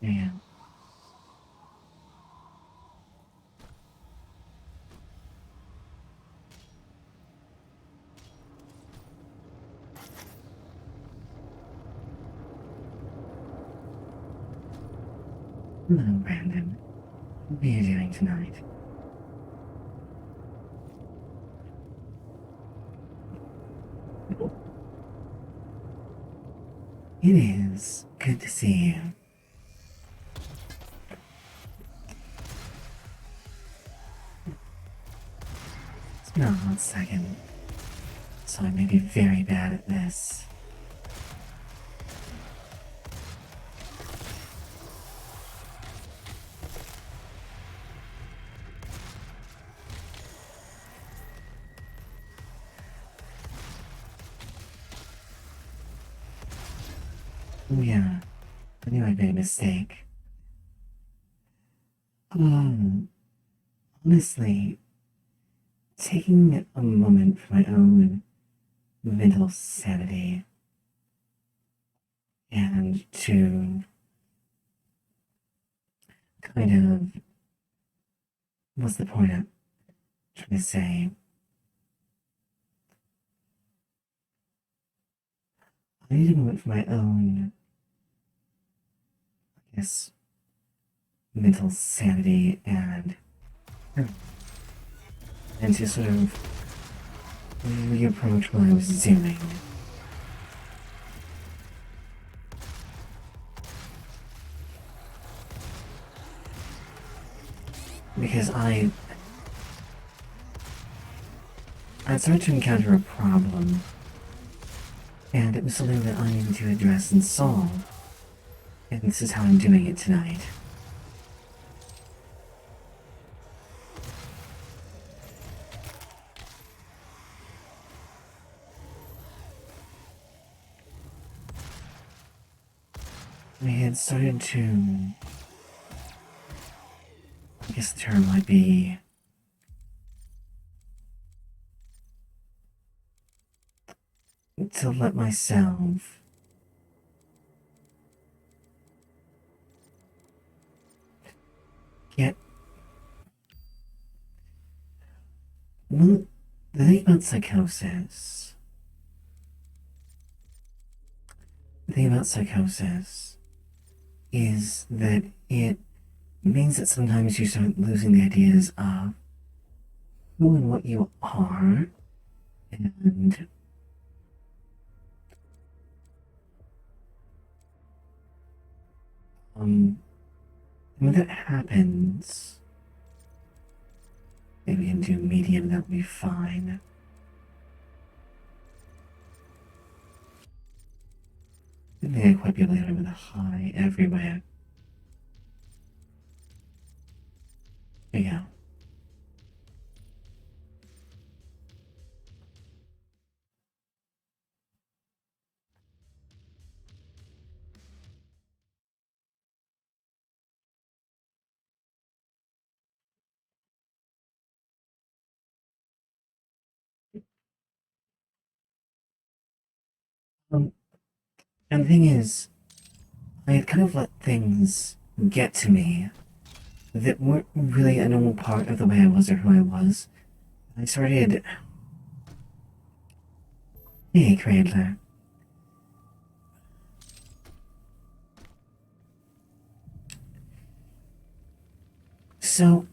Yeah. Hello, Brandon. What are you doing tonight? It is good to see you. It's been a hot second, so I may be very bad at this. Yeah, I knew I'd made a mistake. Um, Honestly, taking a moment for my own mental sanity and to kind of, what's the point I'm trying to say? I need a moment for my own, I guess, mental sanity and to sort of reapproach what I was doing. Because I started to encounter a problem, and it was something that I needed to address and solve, and this is how I'm doing it tonight. I had started to, I guess the term might be, to let myself get. Well, the thing about psychosis, the thing about psychosis is that it means that sometimes you start losing the ideas of who and what you are, and when that happens, maybe into medium, that'll be fine. Maybe I quite be able to hit him with a high everywhere. Yeah. Um, and the thing is, I had kind of let things get to me that weren't really a normal part of the way I was or who I was. I started. Hey, Cradler. So,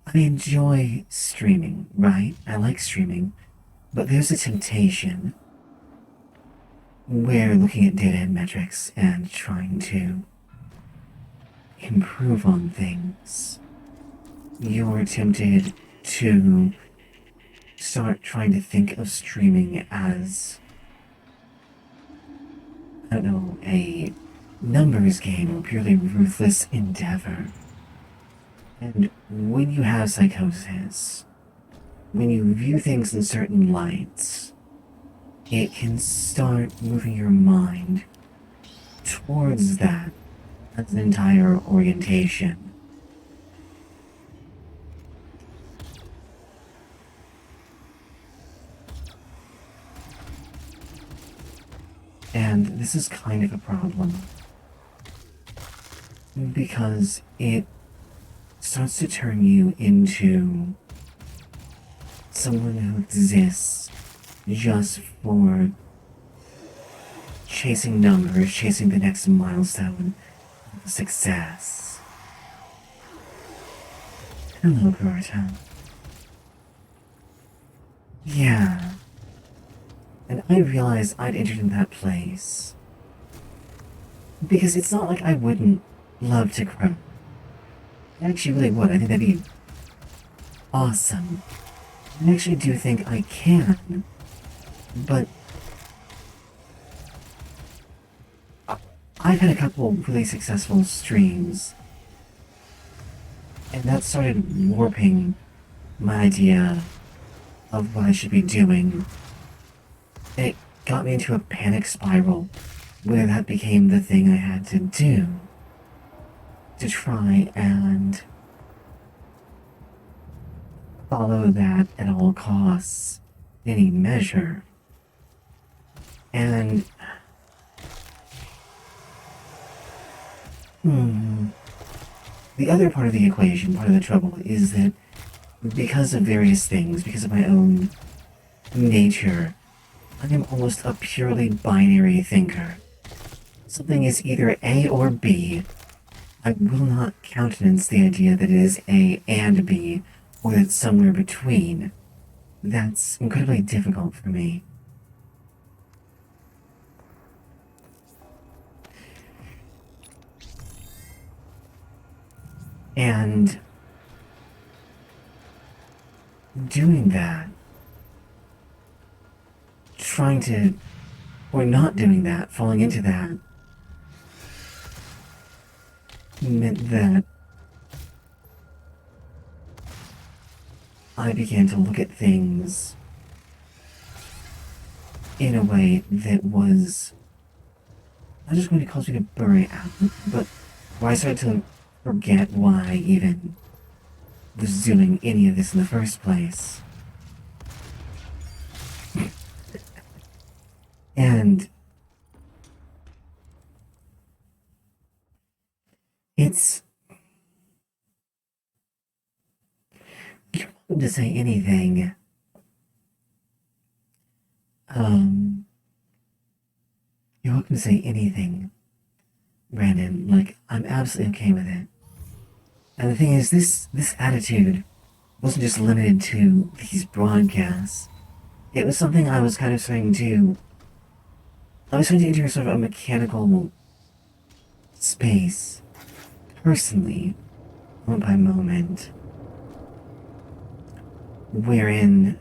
I enjoy streaming, right? I like streaming, but there's a temptation where looking at data and metrics and trying to improve on things, you're tempted to start trying to think of streaming as, I don't know, a numbers game or purely ruthless endeavor. And when you have psychosis, when you view things in certain lights, it can start moving your mind towards that as an entire orientation. And this is kind of a problem because it starts to turn you into someone who exists just for chasing numbers, chasing the next milestone of success. Hello, Berta. Yeah. And I realized I'd entered in that place. Because it's not like I wouldn't love to grow. I actually really would. I think that'd be awesome. I actually do think I can. But I've had a couple really successful streams, and that started warping my idea of what I should be doing. got me into a panic spiral where that became the thing I had to do to try and follow that at all costs, any measure. And the other part of the equation, part of the trouble, is that because of various things, because of my own nature, I am almost a purely binary thinker. Something is either A or B. I will not countenance the idea that it is A and B, or that it's somewhere between. That's incredibly difficult for me. And doing that, trying to, or not doing that, falling into that, meant that I began to look at things in a way that was not just going to cause me to bury out, but where I started to forget why I even was doing any of this in the first place. And it's... You're welcome to say anything. You're welcome to say anything, Brandon. Like, I'm absolutely okay with it. And the thing is, this attitude wasn't just limited to these broadcasts. It was something I was kind of starting to... I was trying to enter sort of a mechanical space, personally, moment by moment, wherein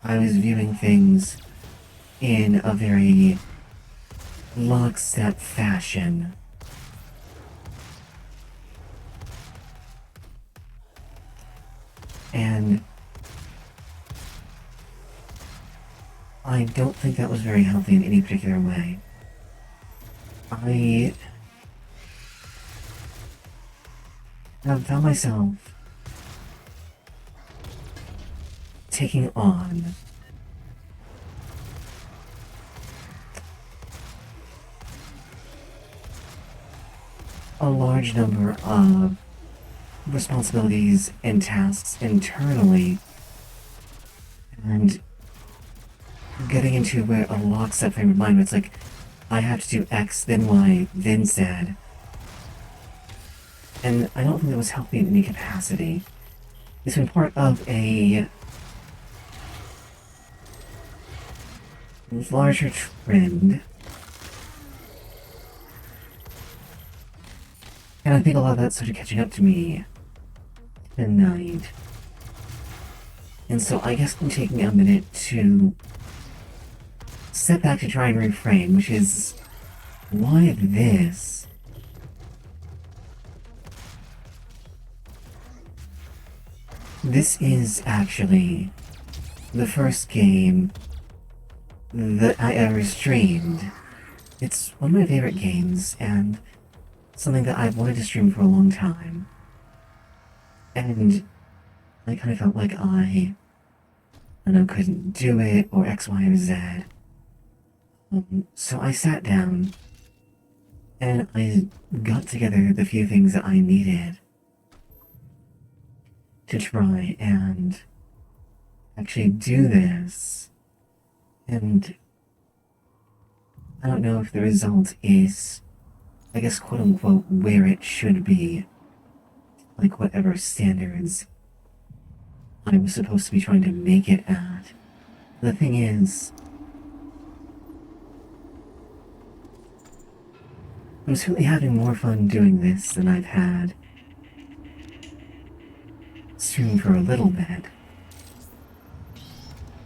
I was viewing things in a very lockstep fashion. And I don't think that was very healthy in any particular way. I have found myself taking on a large number of responsibilities and tasks internally, and getting into a lockstep frame of mind where it's like, I have to do X, then Y, then Z. And I don't think that was healthy in any capacity. It's been part of a larger trend. And I think a lot of that started catching up to me tonight. And so I guess I'm taking a minute to step back to try and reframe, which is, why this? This is actually the first game that I ever streamed. It's one of my favorite games, and something that I've wanted to stream for a long time. And I kind of felt like I don't know, couldn't do it, or X, Y, or Z. So I sat down, and I got together the few things that I needed to try and actually do this. And I don't know if the result is, I guess, quote unquote, where it should be. Like whatever standards I was supposed to be trying to make it at. The thing is, I'm certainly having more fun doing this than I've had streaming for a little bit.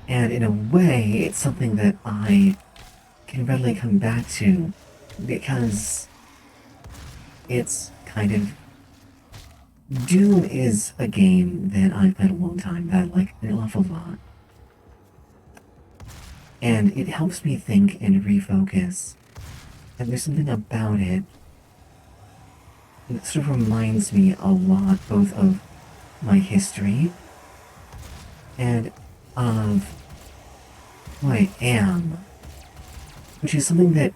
And in a way, it's something that I can readily come back to because it's kind of... Doom is a game that I've played a long time, that I like an awful lot. and it helps me think and refocus. And there's something about it that sort of reminds me a lot both of my history and of who I am, which is something that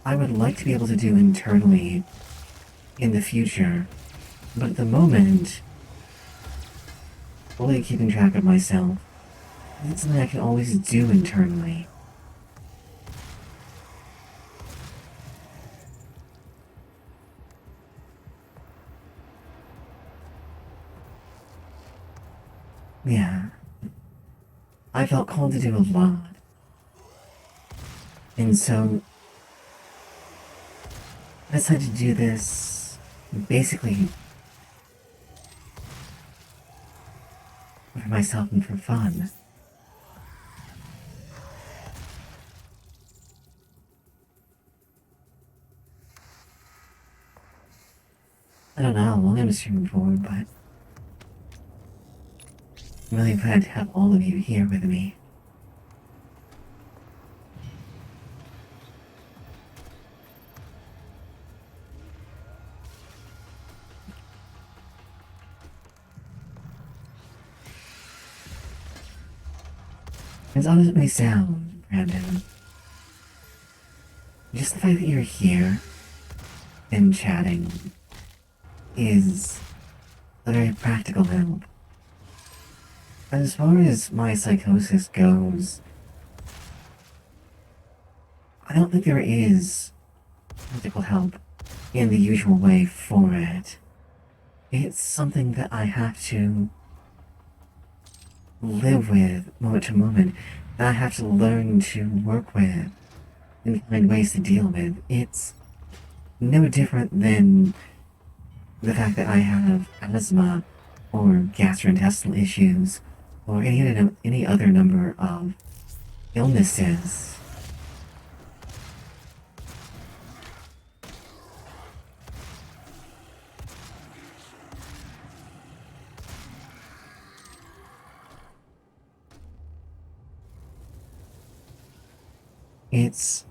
I would like to be able to do internally in the future, but at the moment, fully keeping track of myself isn't something I can always do internally. Yeah, I felt called to do a lot, and so I decided to do this basically for myself and for fun. I don't know how long I'm streaming for, but I'm really glad to have all of you here with me. As odd as it may sound, Brandon, just the fact that you're here and chatting is a very practical help. As far as my psychosis goes, I don't think there is practical help in the usual way for it. It's something that I have to live with moment to moment, that I have to learn to work with and find ways to deal with. It's no different than the fact that I have asthma or gastrointestinal issues or any other number of illnesses. It's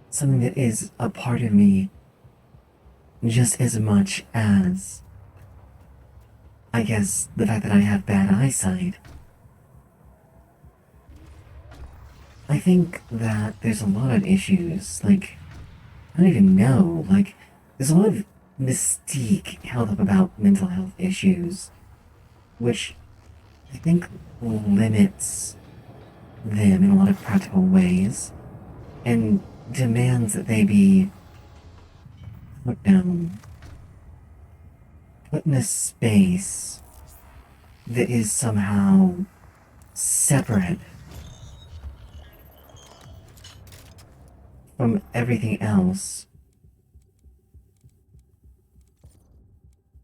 something that is a part of me just as much as, I guess, the fact that I have bad eyesight. I think that there's a lot of issues, like, I don't even know, like, there's a lot of mystique held up about mental health issues, which I think limits them in a lot of practical ways, and demands that they be put down, put in a space that is somehow separate from everything else.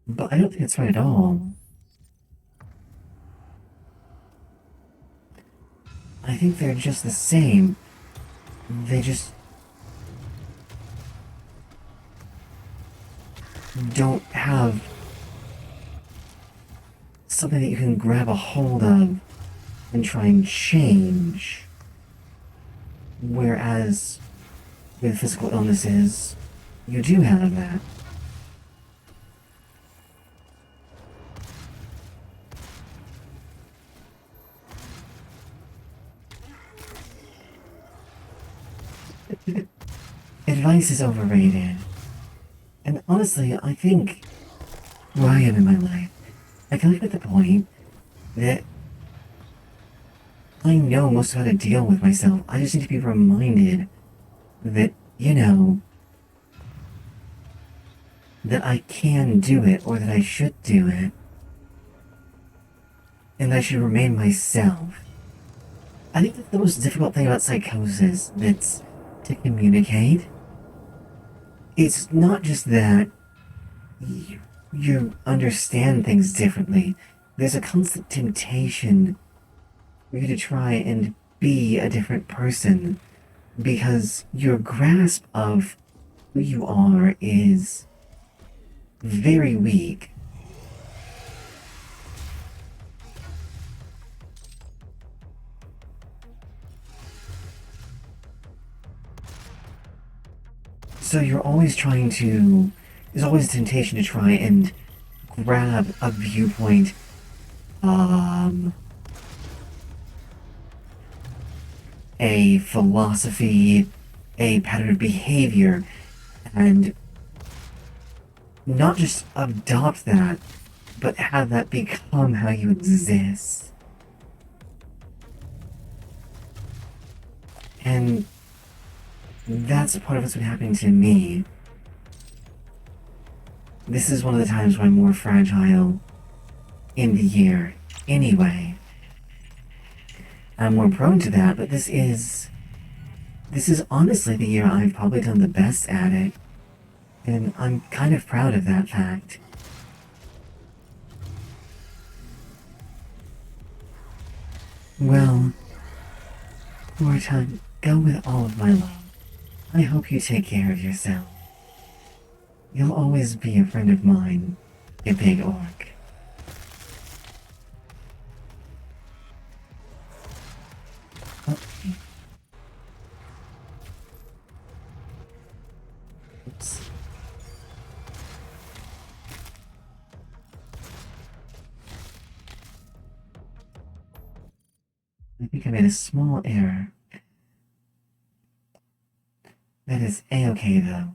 But I don't think it's right at all. I think they're just the same. They just don't have something that you can grab a hold of and try and change. Whereas with physical illnesses, you do have that. Advice is overrated. And honestly, I think where I am in my life, I feel like at the point that I know most of how to deal with myself. I just need to be reminded that, that I can do it or that I should do it. And I should remain myself. I think that the most difficult thing about psychosis that's to communicate. It's not just that you understand things differently. There's a constant temptation for you to try and be a different person because your grasp of who you are is very weak. So you're always trying to. There's always a temptation to try and grab a viewpoint, um, a philosophy, a pattern of behavior, and not just adopt that, but have that become how you exist. And that's part of what's been happening to me. This is one of the times when I'm more fragile in the year anyway. I'm more prone to that, but this is honestly the year I've probably done the best at it. And I'm kind of proud of that fact. Well, Wartime, go with all of my love. I hope you take care of yourself. You'll always be a friend of mine, you big orc. Oh, oops. I think I made a small error. That is a-okay though.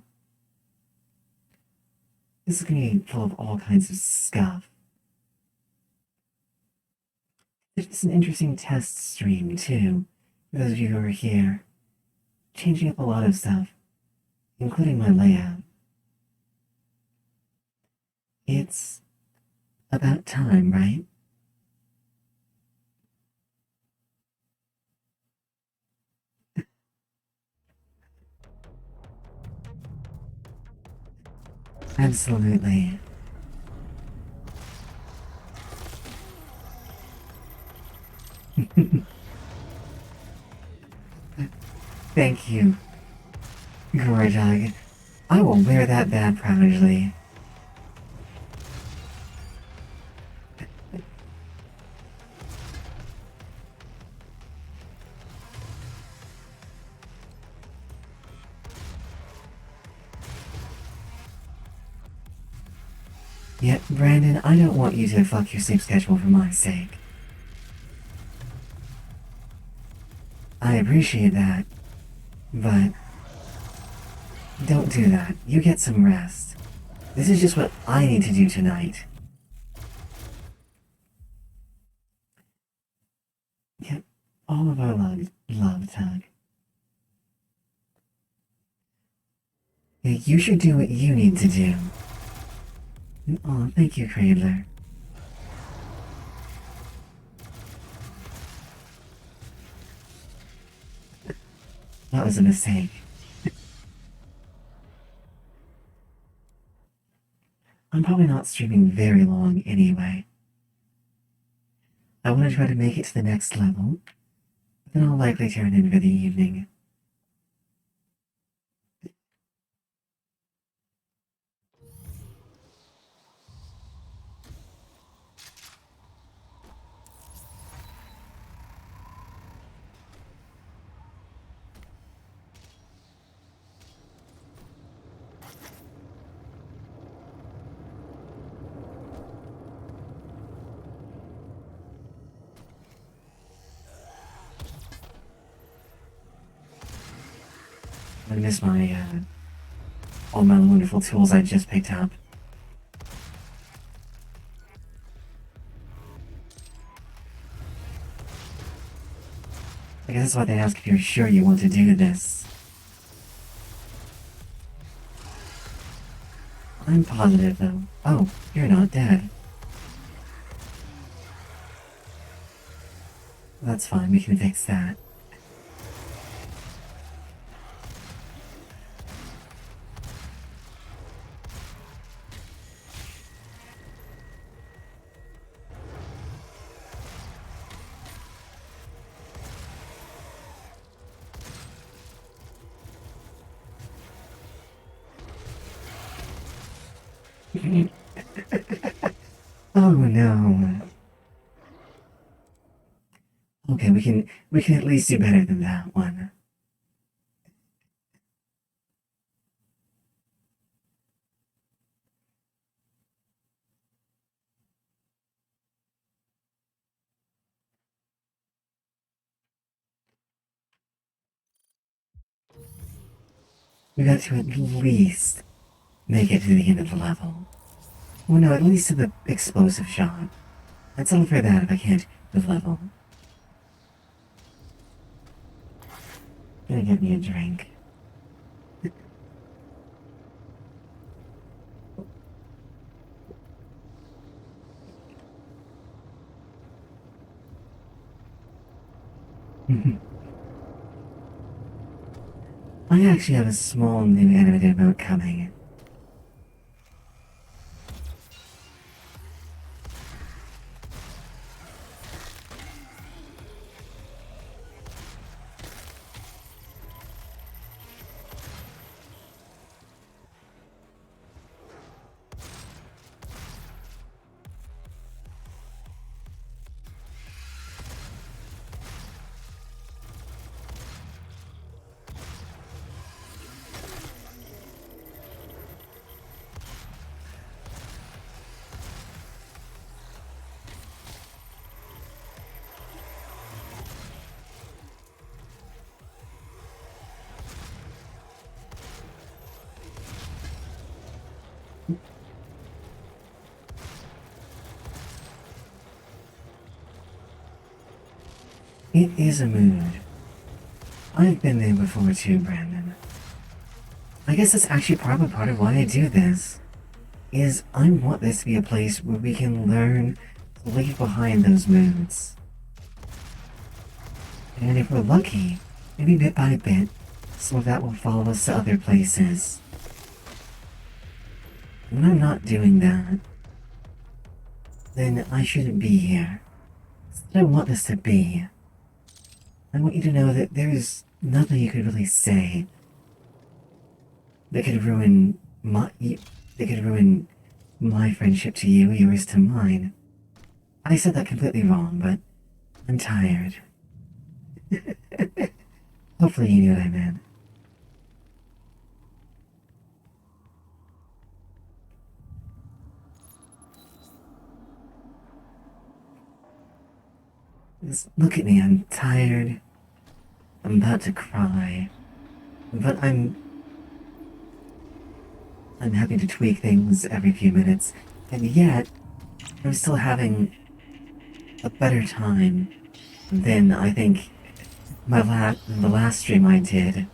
This is gonna be full of all kinds of stuff. It's an interesting test stream too, for those of you who are here. Changing up a lot of stuff, including my layout. It's about time, right? Absolutely. Thank you, Gorjag. I will wear that badge proudly. Yet, Brandon, I don't want you to fuck your sleep schedule for my sake. I appreciate that, but don't do that. You get some rest. This is just what I need to do tonight. Yet, all of our love, Tug. You should do what you need to do. Oh, thank you, Cradler. That was a mistake. I'm probably not streaming very long anyway. I want to try to make it to the next level, but then I'll likely turn in for the evening. I miss all my wonderful tools I just picked up. I guess that's why they ask if you're sure you want to do this. I'm positive, though. Oh, you're not dead. That's fine, we can fix that. Oh no. Okay, we can at least do better than that one. we got to at least make it to the end of the level. Well, no, at least to the explosive shot. I'd settle for that if I can't the level. Gonna get me a drink. I actually have a small new animated emote coming. It is a mood. I've been there before too, Brandon. I guess that's actually probably part of why I do this. Is I want this to be a place where we can learn to leave behind those moods. And if we're lucky, maybe bit by bit, some of that will follow us to other places. When I'm not doing that, then I shouldn't be here. It's what I want this to be. I want you to know that there's nothing you could really say that could ruin my friendship to you, yours to mine. I said that completely wrong, but I'm tired. Hopefully you knew what I meant. Just look at me, I'm tired. I'm about to cry. But I'm happy to tweak things every few minutes, and yet I'm still having a better time than I think the last stream I did,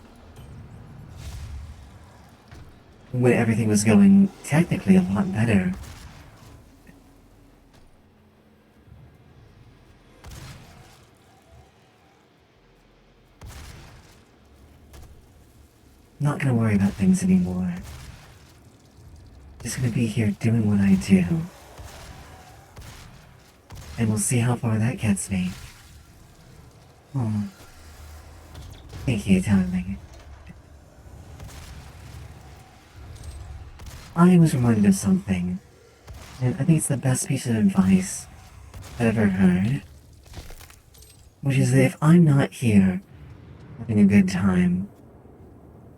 when everything was going technically a lot better. Not gonna worry about things anymore. Just gonna be here doing what I do. And we'll see how far that gets me. Oh. Thank you, darling. I was reminded of something, and I think it's the best piece of advice I've ever heard. Which is that if I'm not here having a good time,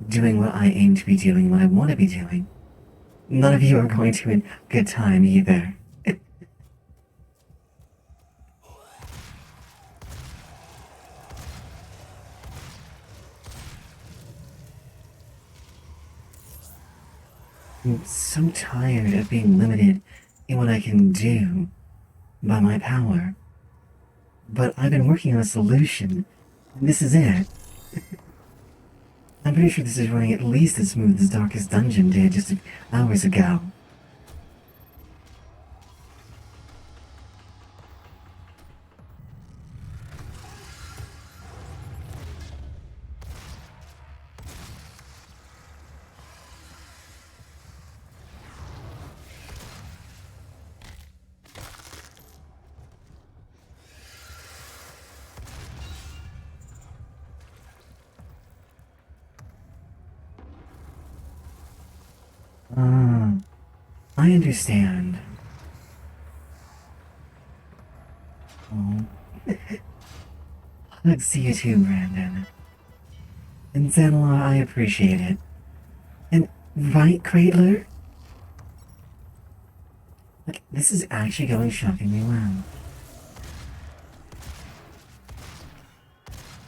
doing what I aim to be doing, what I want to be doing, none of you are going to have a good time either. I'm so tired of being limited in what I can do by my power. But I've been working on a solution, and this is it. I'm pretty sure this is running at least as smooth as Darkest Dungeon did just hours ago. I understand. Oh. Let's see you too, Brandon. And Zanla, I appreciate it. And right, Cradler? Like, this is actually going shockingly well.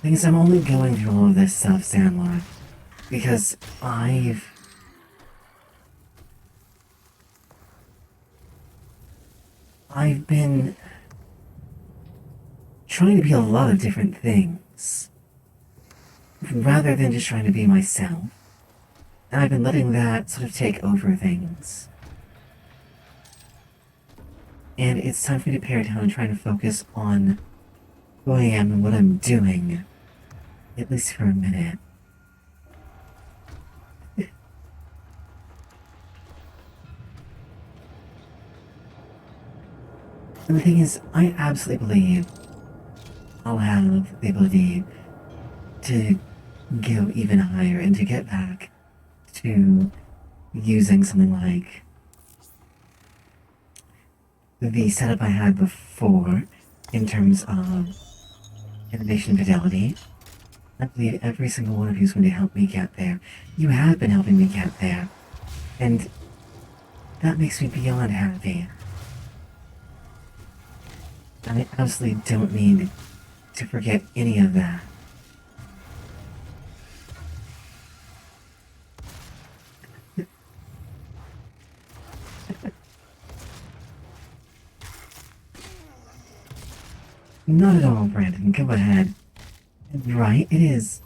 Because I'm only going through all of this stuff, Sandlord, because I've been trying to be a lot of different things rather than just trying to be myself. And I've been letting that sort of take over things. And it's time for me to pare down and try to focus on who I am and what I'm doing, at least for a minute. And the thing is, I absolutely believe I'll have the ability to go even higher and to get back to using something like the setup I had before in terms of innovation and fidelity. I believe every single one of you is going to help me get there. You have been helping me get there. And that makes me beyond happy. I absolutely don't need to forget any of that. Not at all, Brandon. Go ahead. Right, it is.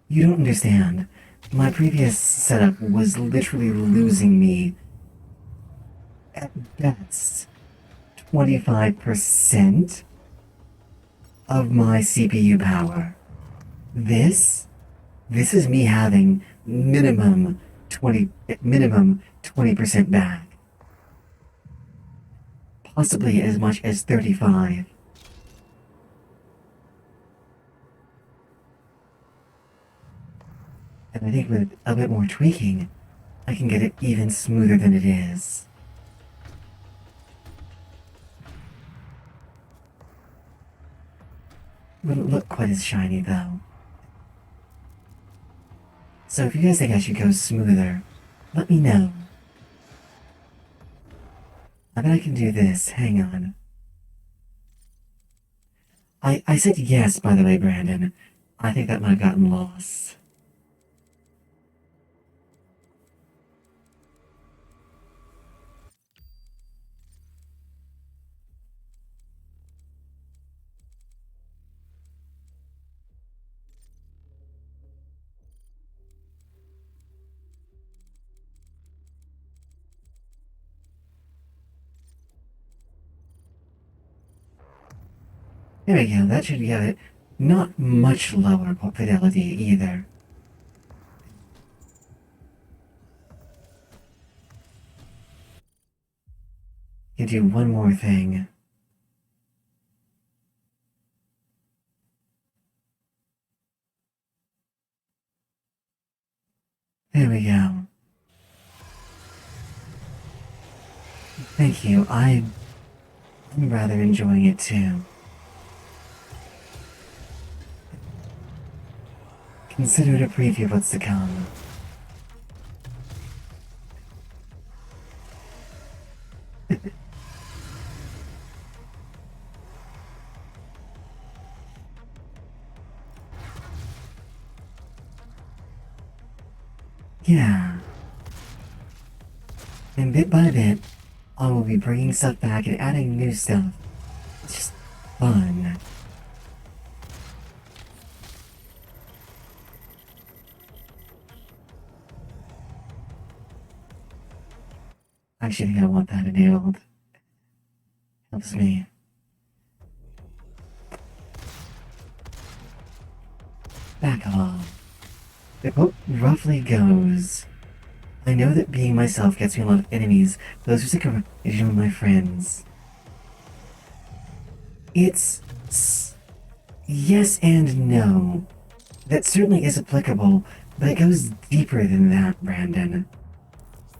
You don't understand. My previous setup was literally losing me, at best, 25% of my CPU power. This is me having minimum 20% back. Possibly as much as 35. And I think with a bit more tweaking, I can get it even smoother than it is. Wouldn't look quite as shiny though. So if you guys think I should go smoother, let me know. I bet I can do this. Hang on. I said yes, by the way, Brandon. I think that might have gotten lost. There we go, that should get it. Not much lower fidelity either. You do one more thing. There we go. Thank you. I'm rather enjoying it too. Consider it a preview of what's to come. Yeah. And bit by bit, I will be bringing stuff back and adding new stuff. It's just fun. I actually think I want that enabled. Helps me. Back off. The quote roughly goes, I know that being myself gets me a lot of enemies, those who stick around are my friends. It's yes and no. That certainly is applicable, but it goes deeper than that, Brandon.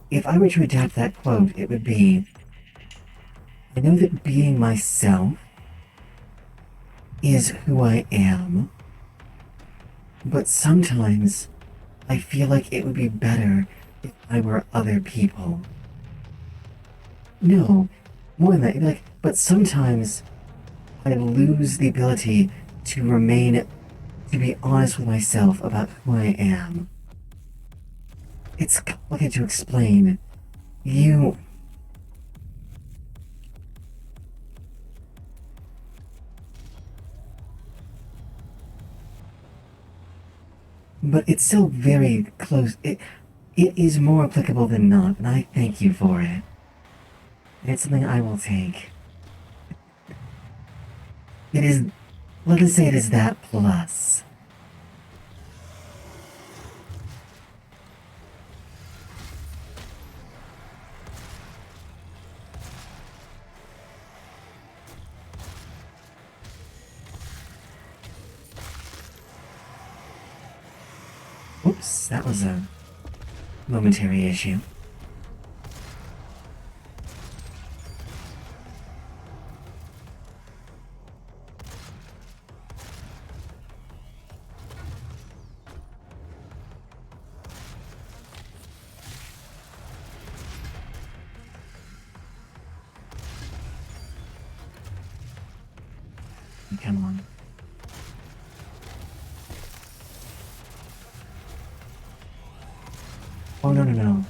If I were to adapt that quote, it would be, I know that being myself is who I am, but sometimes I feel like it would be better if I were other people. No, more than that, but sometimes I lose the ability to remain to be honest with myself about who I am. It's complicated to explain. You... But it's still very close. It is more applicable than not, and I thank you for it. It's something I will take. It is... Let us say it is that plus. Oops, that was a momentary issue. Come on. Oh, no, no, no.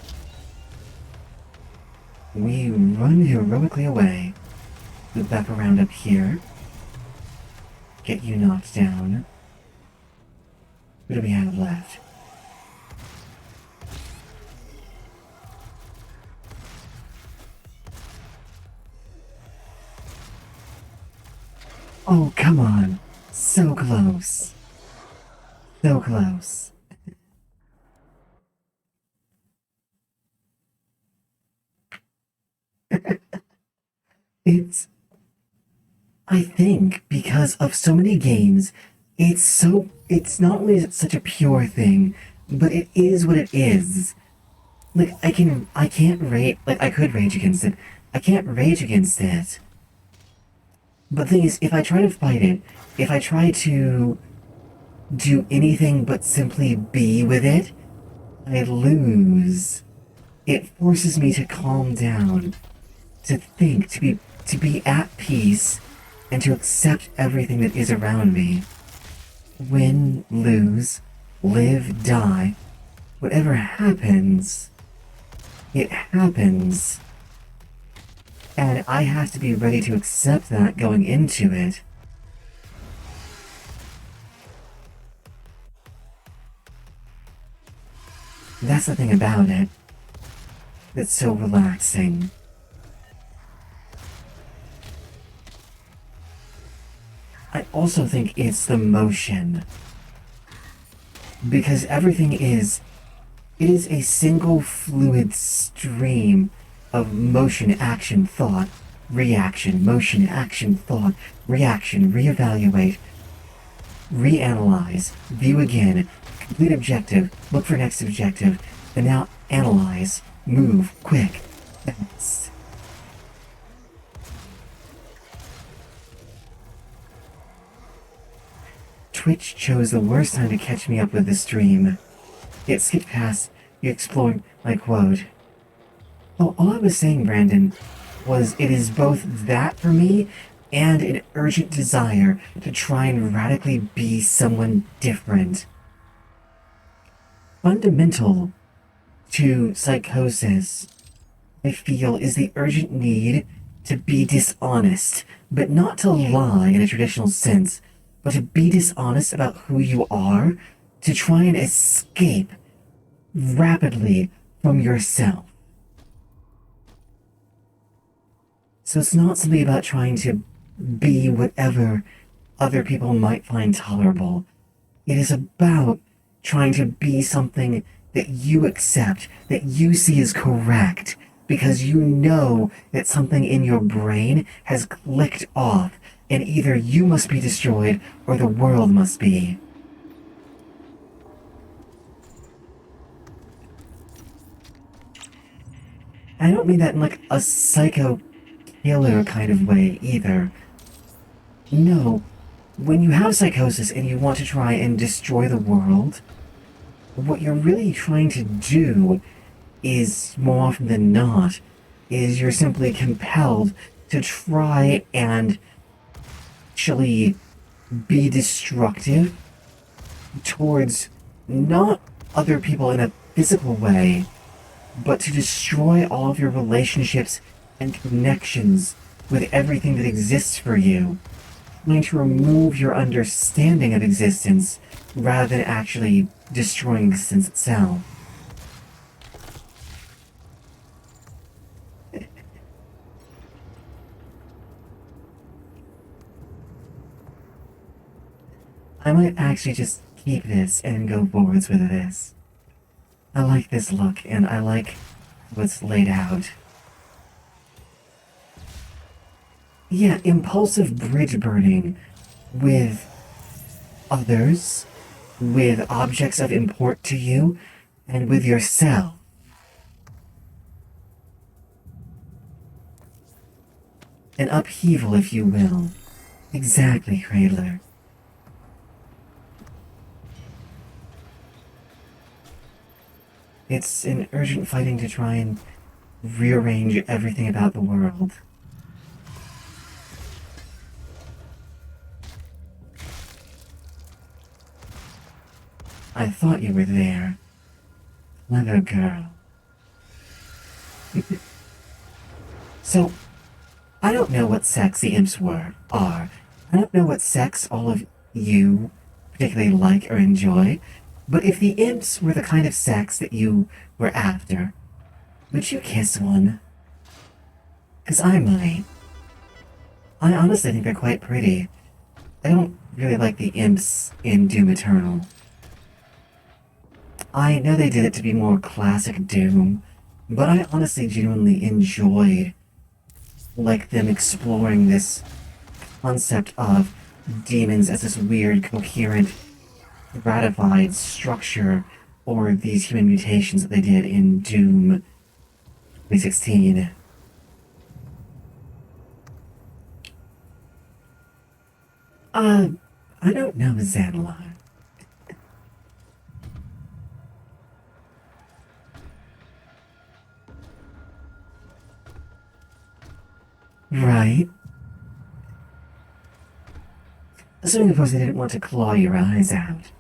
We run heroically away. Loop back around up here. Get you knocked down. What do we have left? Oh, come on. So close. So close. It's... I think because of so many games, it's not only is it such a pure thing, but it is what it is. Like, I can't rage, like, I could rage against it. I can't rage against it. But the thing is, if I try to fight it, if I try to do anything but simply be with it, I lose. It forces me to calm down, to think, to be at peace, and to accept everything that is around me. Win, lose, live, die, whatever happens, it happens. And I have to be ready to accept that going into it. That's the thing about it that's so relaxing. I also think it's the motion. Because everything is... It is a single fluid stream of motion, action, thought, reaction, motion, action, thought, reaction, reevaluate, reanalyze, view again, complete objective, look for next objective, and now analyze, move, quick, fast. Twitch chose the worst time to catch me up with the stream. It skipped past, you explored my quote. Oh, all I was saying, Brandon, was it is both that for me and an urgent desire to try and radically be someone different. Fundamental to psychosis, I feel, is the urgent need to be dishonest, but not to lie in a traditional sense, but to be dishonest about who you are, to try and escape rapidly from yourself. So it's not simply about trying to be whatever other people might find tolerable. It is about trying to be something that you accept, that you see as correct, because you know that something in your brain has clicked off, and either you must be destroyed or the world must be. I don't mean that in like a psycho killer kind of way either. No, when you have psychosis and you want to try and destroy the world, what you're really trying to do is, more often than not, is you're simply compelled to try and actually be destructive towards not other people in a physical way, but to destroy all of your relationships and connections with everything that exists for you, trying to remove your understanding of existence rather than actually destroying existence itself. I might actually just keep this and go forwards with this. I like this look, and I like what's laid out. Yeah, impulsive bridge burning with others, with objects of import to you, and with yourself. An upheaval, if you will. Exactly, Cradler. It's an urgent fighting to try and rearrange everything about the world. I thought you were there. Clever girl. So, I don't know what sex the imps are. I don't know what sex all of you particularly like or enjoy, but if the imps were the kind of sex that you were after, would you kiss one? 'Cause I might. I honestly think they're quite pretty. I don't really like the imps in Doom Eternal. I know they did it to be more classic Doom, but I honestly genuinely enjoyed them exploring this concept of demons as this weird, coherent, ratified structure, or these human mutations that they did in Doom 2016. I don't know, Zanlar. Right. Assuming, of course, they didn't want to claw your eyes out.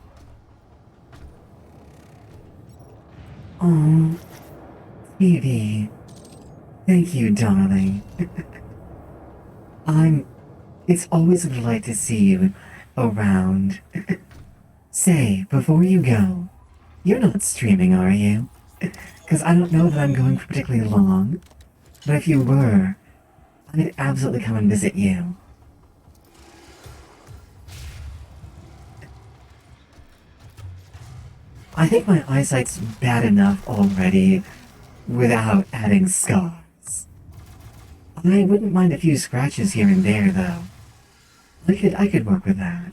Oh, Phoebe. Thank you, darling. It's always a delight to see you around. Say, before you go, you're not streaming, are you? Because I don't know that I'm going for particularly long, but if you were, I'd absolutely come and visit you. I think my eyesight's bad enough already without adding scars. I wouldn't mind a few scratches here and there, though. I could work with that.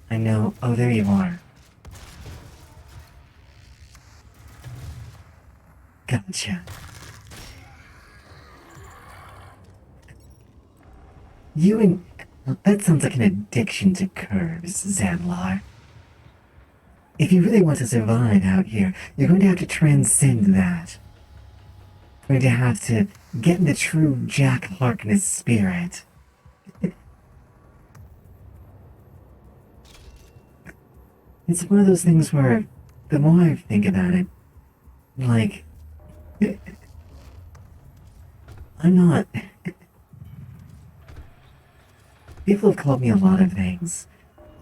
I know. Oh, there you are. Gotcha. You and... That sounds like an addiction to curves, Zanlar. If you really want to survive out here, you're going to have to transcend that. You're going to have to get in the true Jack Harkness spirit. It's one of those things where, the more I think about it, like... I'm not... People have called me a lot of things.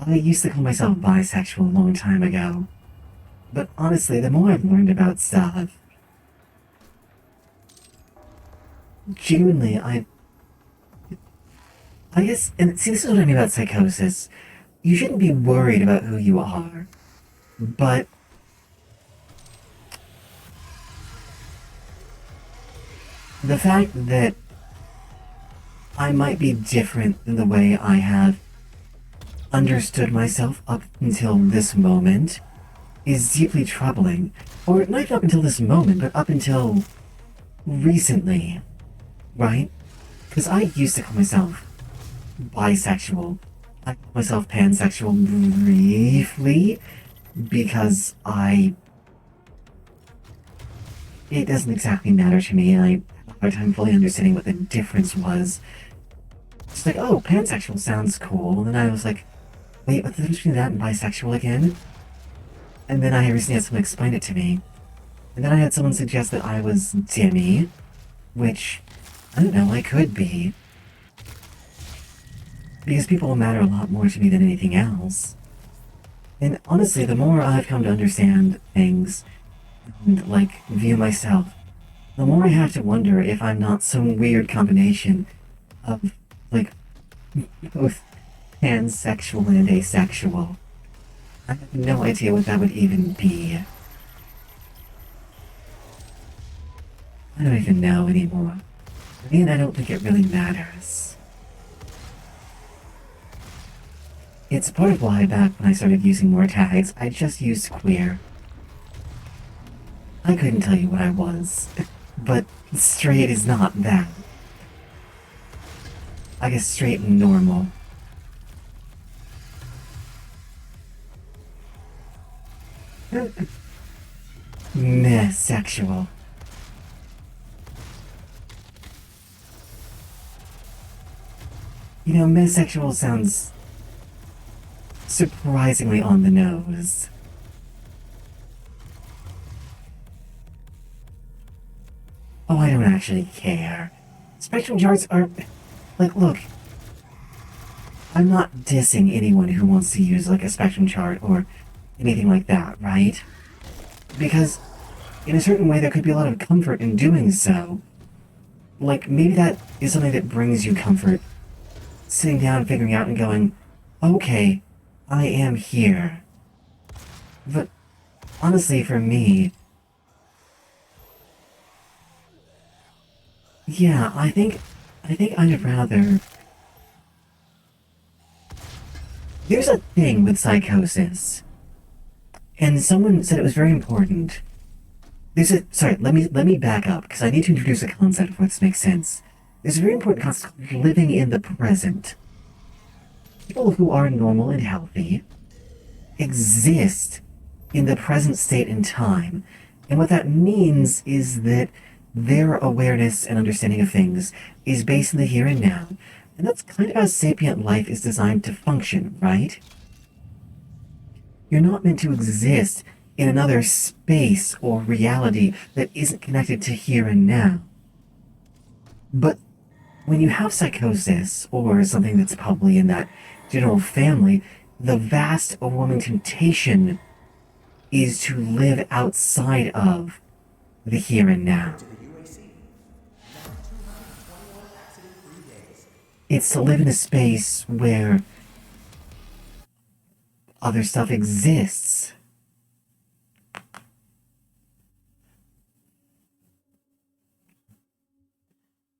I used to call myself bisexual a long time ago. But honestly, the more I've learned about stuff, genuinely, I guess, and see, this is what I mean about psychosis. You shouldn't be worried about who you are, but the fact that I might be different than the way I have understood myself up until this moment is deeply troubling. Or not even up until this moment, but up until recently, right? Because I used to call myself bisexual. I called myself pansexual briefly, because it doesn't exactly matter to me, and I have a hard time fully understanding what the difference was. It's like, oh, pansexual sounds cool, and then I was like, wait, what's the difference between that and bisexual again? And then I recently had someone explain it to me. And then I had someone suggest that I was demi, which, I don't know, I could be. Because people matter a lot more to me than anything else. And honestly, the more I've come to understand things, and, like, view myself, the more I have to wonder if I'm not some weird combination of, like, both pansexual and asexual. I have no idea what that would even be. I don't even know anymore. I mean, I don't think it really matters. It's part of why back when I started using more tags, I just used queer. I couldn't tell you what I was, but straight is not that. I guess straight and normal. Meh, sexual. You know, messexual sounds surprisingly on the nose. Oh, I don't actually care. Spectrum charts are... Like, look. I'm not dissing anyone who wants to use, like, a spectrum chart or anything like that, right? Because, in a certain way, there could be a lot of comfort in doing so. Like, maybe that is something that brings you comfort. Sitting down, figuring out, and going, okay, I am here. But, honestly, for me... Yeah, I think I'd rather... There's a thing with psychosis. And someone said it was very important. Sorry, let me back up, because I need to introduce a concept for this makes sense. There's a very important concept called living in the present. People who are normal and healthy exist in the present state and time. And what that means is that their awareness and understanding of things is based in the here and now. And that's kind of how sapient life is designed to function, right? You're not meant to exist in another space or reality that isn't connected to here and now. But when you have psychosis, or something that's probably in that general family, the vast overwhelming temptation is to live outside of the here and now. It's to live in a space where other stuff exists.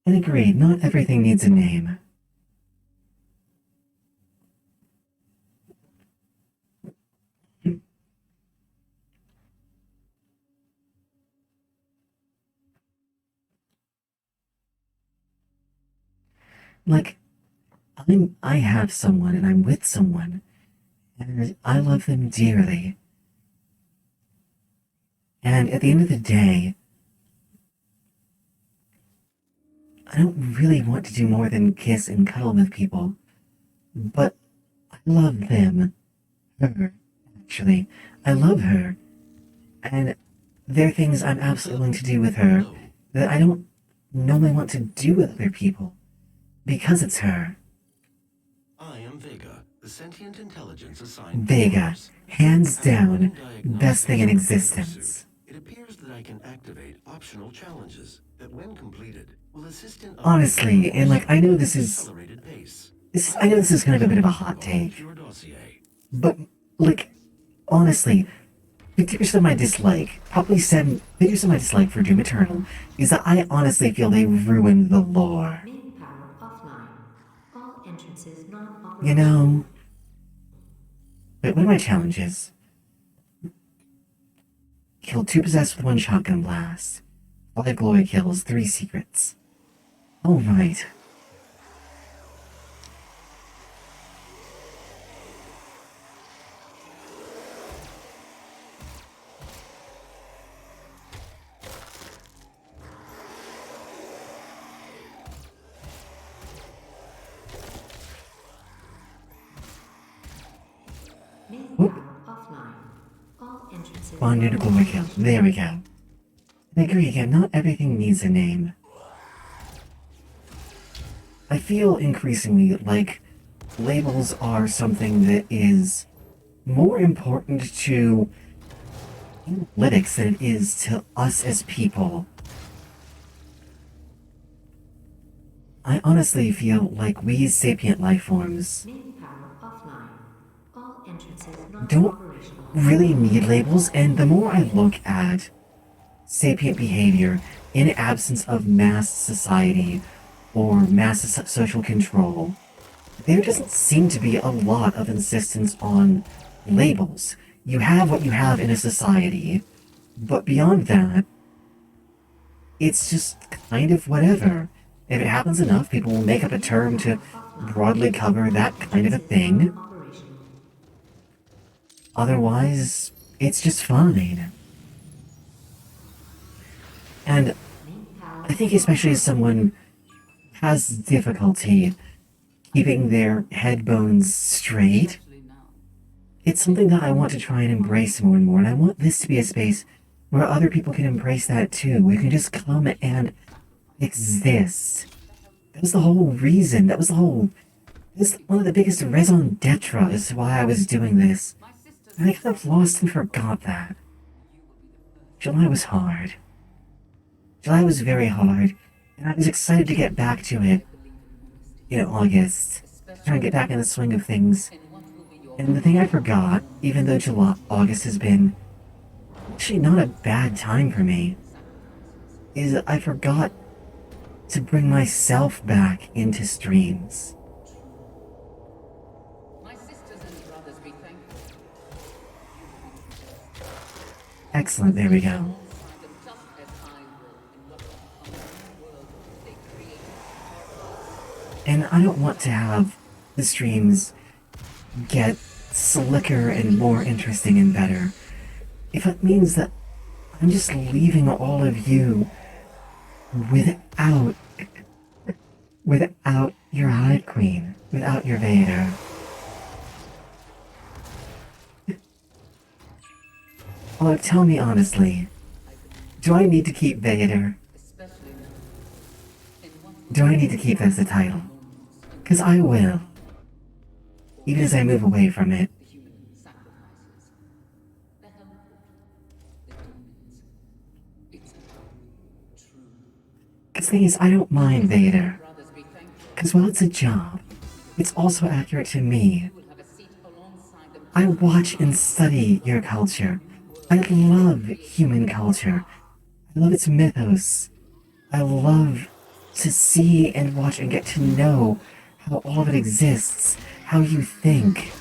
And agreed, not everything needs a name. Like, I have someone and I'm with someone, and I love them dearly. And at the end of the day, I don't really want to do more than kiss and cuddle with people. But I love them. Her, actually. I love her. And there are things I'm absolutely willing to do with her that I don't normally want to do with other people. Because it's her. I am Vega, the sentient intelligence assigned. Vega, hands down, best thing in existence. It appears that I can activate optional challenges that, when completed, will assist in honestly, and like I know this is accelerated pace. I know this is kind of a bit of a hot take. But like honestly, 50% of my dislike, probably 50% of my dislike for Doom Eternal is that I honestly feel they ruined the lore. Main power offline. All entrances not You know? Wait, what are my challenges? Kill 2 possessed with 1 shotgun blast. 5 glory kills, 3 secrets. Alright. Main Whoop. panel offline. All entrances Bonded overkill. There we go. I agree again, not everything needs a name. I feel increasingly like labels are something that is more important to analytics than it is to us as people. I honestly feel like we as sapient life forms Main panel offline. All entrances not don't operational. really need labels, and the more I look at sapient behavior in absence of mass society or mass social control, there doesn't seem to be a lot of insistence on labels. You have what you have in a society, but beyond that, it's just kind of whatever. If it happens enough, people will make up a term to broadly cover that kind of a thing. Operational. Otherwise, it's just fine. And Main panel I think especially as someone has difficulty keeping their head bones straight, it's something that I want to try and embrace more and more. And I want this to be a space where other people can embrace that too. We can just come and exist. That was the whole reason. That was one of the biggest raison d'etre as to why I was doing this. And I kind of lost and forgot that. July was hard. July was very hard, and I was excited to get back to it in August. Trying to get back in the swing of things. And the thing I forgot, even though August has been actually not a bad time for me, is that I forgot to bring myself back into streams. Excellent, there we go. And I don't want to have the streams get slicker and more interesting and better if it means that I'm just leaving all of you without your Hive Queen, without your Vader. Although, tell me honestly, do I need to keep Vader? Do I need to keep as the title? Because I will. Even as I move away from it. Because the thing is, I don't mind Vader. Because while it's a job, it's also accurate to me. I watch and study your culture. I love human culture. I love its mythos. I love to see and watch and get to know how all of it exists, how you think.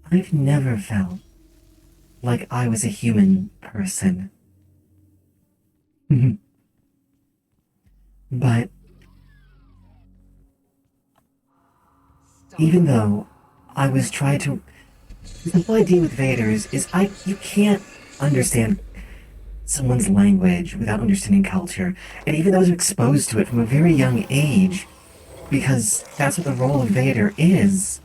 I've never felt like I was a human person. But even though I was trying to, the whole idea with Vaders is you can't understand someone's language without understanding culture. And even though I was exposed to it from a very young age, because that's what the role of Vader is,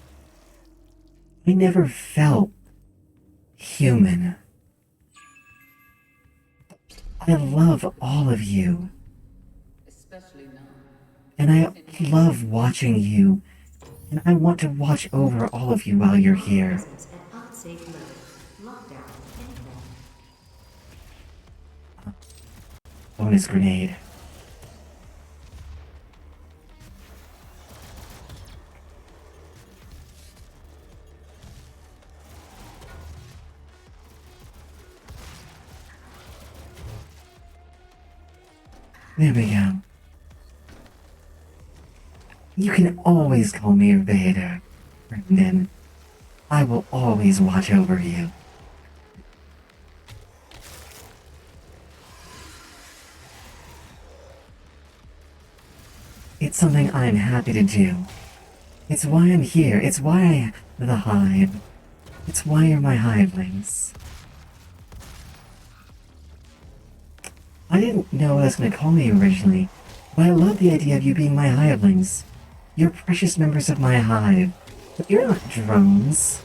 I never felt human. I love all of you. And I love watching you. And I want to watch over all of you while you're here. presence at unsafe mode. Lockdown endpoint. Bonus grenade. There we go. You can always call me Vader, Brendan. I will always watch over you. It's something I'm happy to do. It's why I'm here. It's why I have the hive. It's why you're my hivelings. I didn't know what I was going to call you originally, but I love the idea of you being my hivelings. You're precious members of my hive. But you're not drones.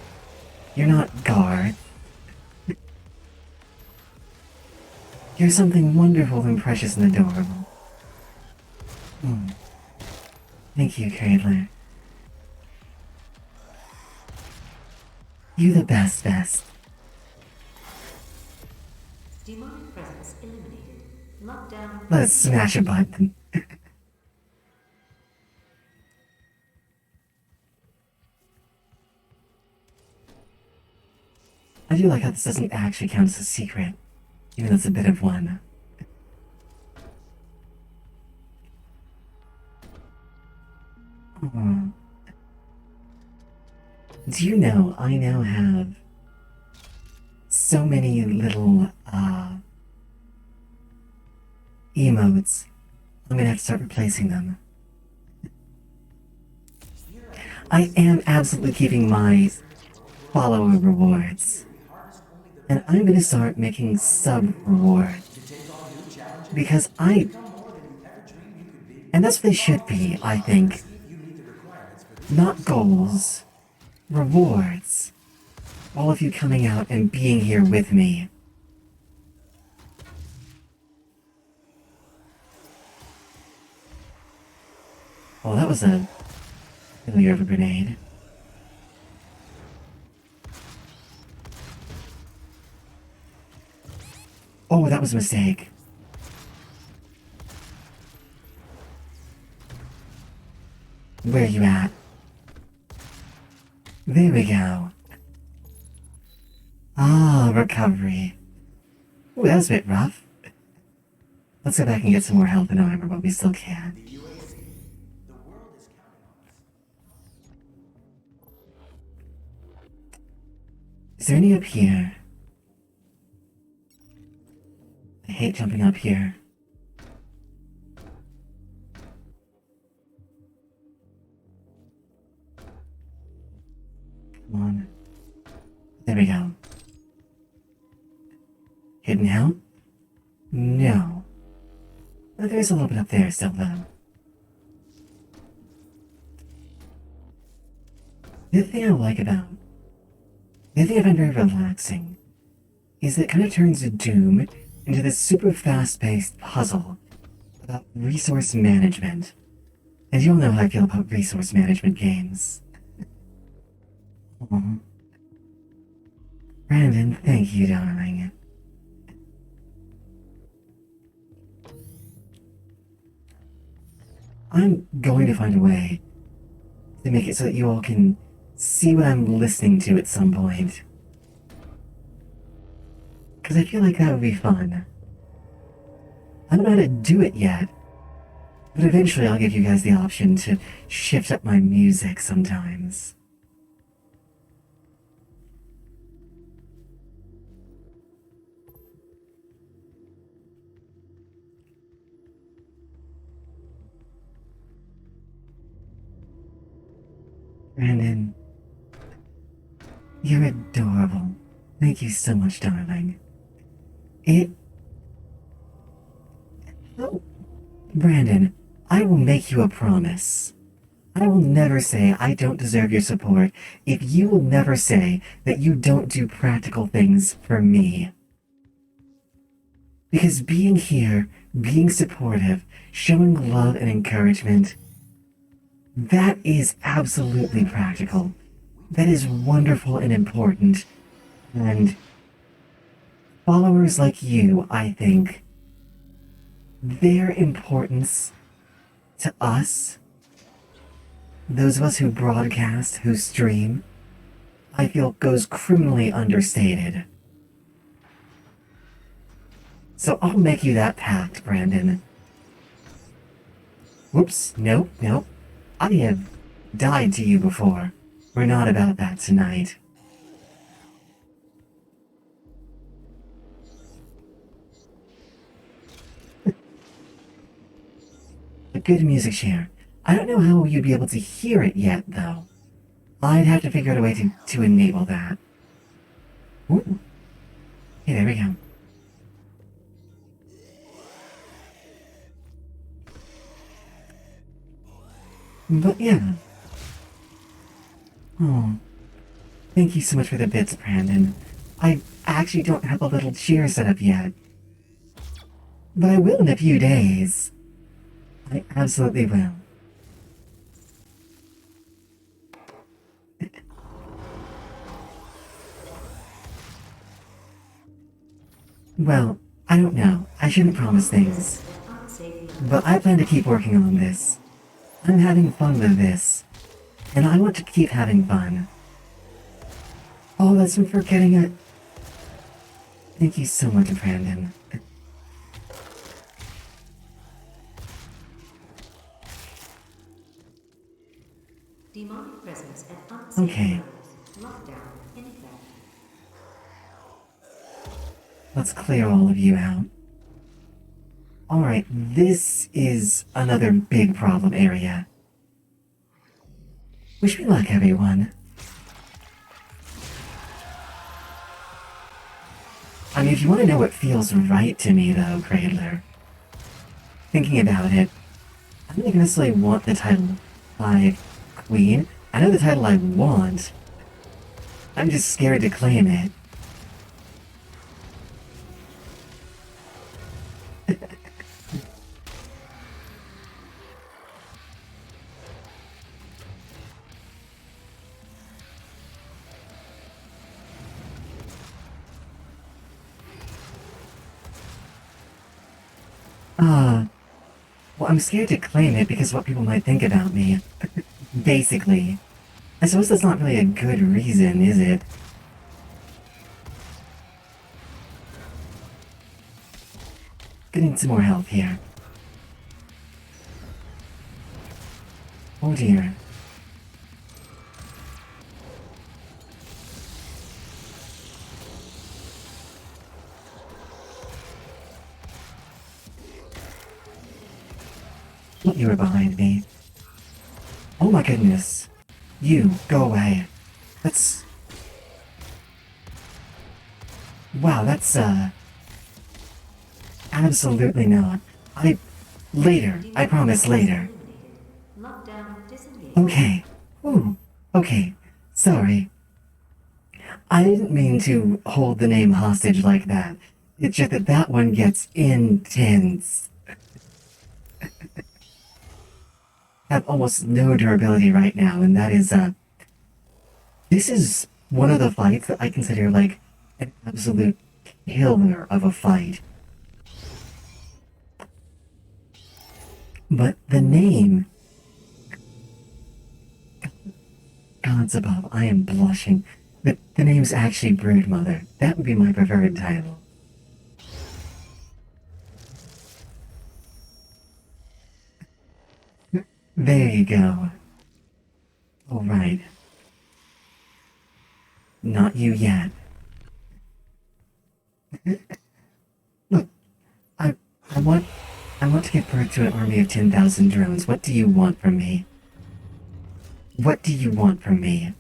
You're not guards. You're something wonderful and precious and adorable. Hmm. Thank you, Cradler. You the best. Demonic presence eliminated. Lockdown. Let's smash a button. I do like how this doesn't actually count as a secret, even though it's a bit of one. Hmm. Do you know I now have so many little, emotes. I'm gonna have to start replacing them. I am absolutely keeping my follower rewards. And I'm gonna start making sub rewards. Because and that's what they should be, I think. Not goals, rewards. All of you coming out and being here with me. Well, that was a failure of a grenade. Oh, that was a mistake. Where are you at? There we go. Ah, recovery. Ooh, that was a bit rough. Let's go back and get some more health and armor, but we still can. Is there any up here? I hate jumping up here. Come on. There we go. Hidden help? No. But there's a little bit up there still, though. The other thing I like about... The other thing I find very relaxing is that it kind of turns Doom into this super fast-paced puzzle about resource management. And you all know how I feel about resource management games. Aww. Brandon, thank you, darling. I'm going to find a way to make it so that you all can see what I'm listening to at some point. Because I feel like that would be fun. I don't know how to do it yet, but eventually I'll give you guys the option to shift up my music sometimes. Brandon, you're adorable. Thank you so much, darling. Oh, Brandon, I will make you a promise. I will never say I don't deserve your support if you will never say that you don't do practical things for me. Because being here, being supportive, showing love and encouragement, that is absolutely practical. That is wonderful and important. And followers like you, I think, their importance to us, those of us who broadcast, who stream, I feel goes criminally understated. So I'll make you that pact, Brandon. Whoops, nope. I have died to you before. We're not about that tonight. A good music share. I don't know how you'd be able to hear it yet, though. I'd have to figure out a way to enable that. Ooh. Hey, there we go. But yeah. Oh, thank you so much for the bits, Brandon. I actually don't have a little cheer set up yet. But I will in a few days. I absolutely will. Well, I don't know. I shouldn't promise things. But I plan to keep working on this. I'm having fun with this. And I want to keep having fun. Oh, that's for forgetting it. Thank you so much, Brandon. Demonic presence at unsafe Okay. levels. Lockdown in effect. Let's clear all of you out. Alright, this is another big problem area. Wish me luck, everyone. I mean, if you want to know what feels right to me, though, Cradler, thinking about it, I don't even necessarily want the title by Queen. I know the title I want. I'm just scared to claim it. Well, I'm scared to claim it because what people might think about me. Basically. I suppose that's not really a good reason, is it? Getting some more help here. Oh dear. You were behind me. Oh my goodness. You, go away. That's... Wow, that's, absolutely not. Later. I promise later. Lockdown disengaged. Okay. Ooh. Okay. Sorry. I didn't mean to hold the name hostage like that. It's just that that one gets intense. Have almost no durability right now, and that is, this is one of the fights that I consider, like, an absolute killer of a fight. But the name... Gods above, I am blushing. The name's actually Broodmother. That would be my preferred title. There you go. Alright. Not you yet. Look, I, I want, I want to give birth to an army of 10,000 drones. What do you want from me? What do you want from me?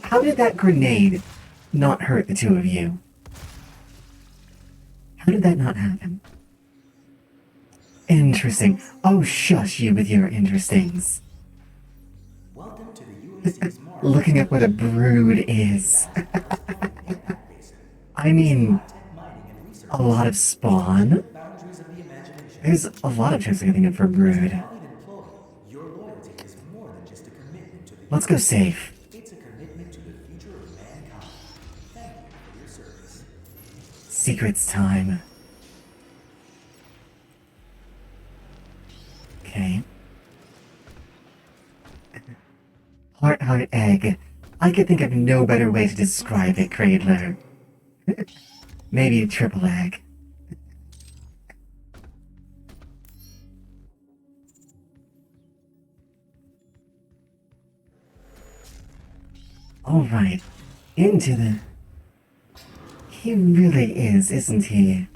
How did that grenade not hurt the two of you? How did that not happen? Interesting. Oh, shush you with your interestings. Welcome to the UAC's Mars. Looking at what a brood is. I mean, a lot of spawn. Boundaries of the imagination. There's a lot of chance of getting it for brood. Valued employee, your loyalty is more than just a commitment to the Let's go safe. It's a commitment to the future of mankind. Thank you for your service. Secrets time. Okay. Heart egg. I could think of no better way to describe it, Cradler. Maybe a triple egg. Alright. Into the... He really is, isn't he?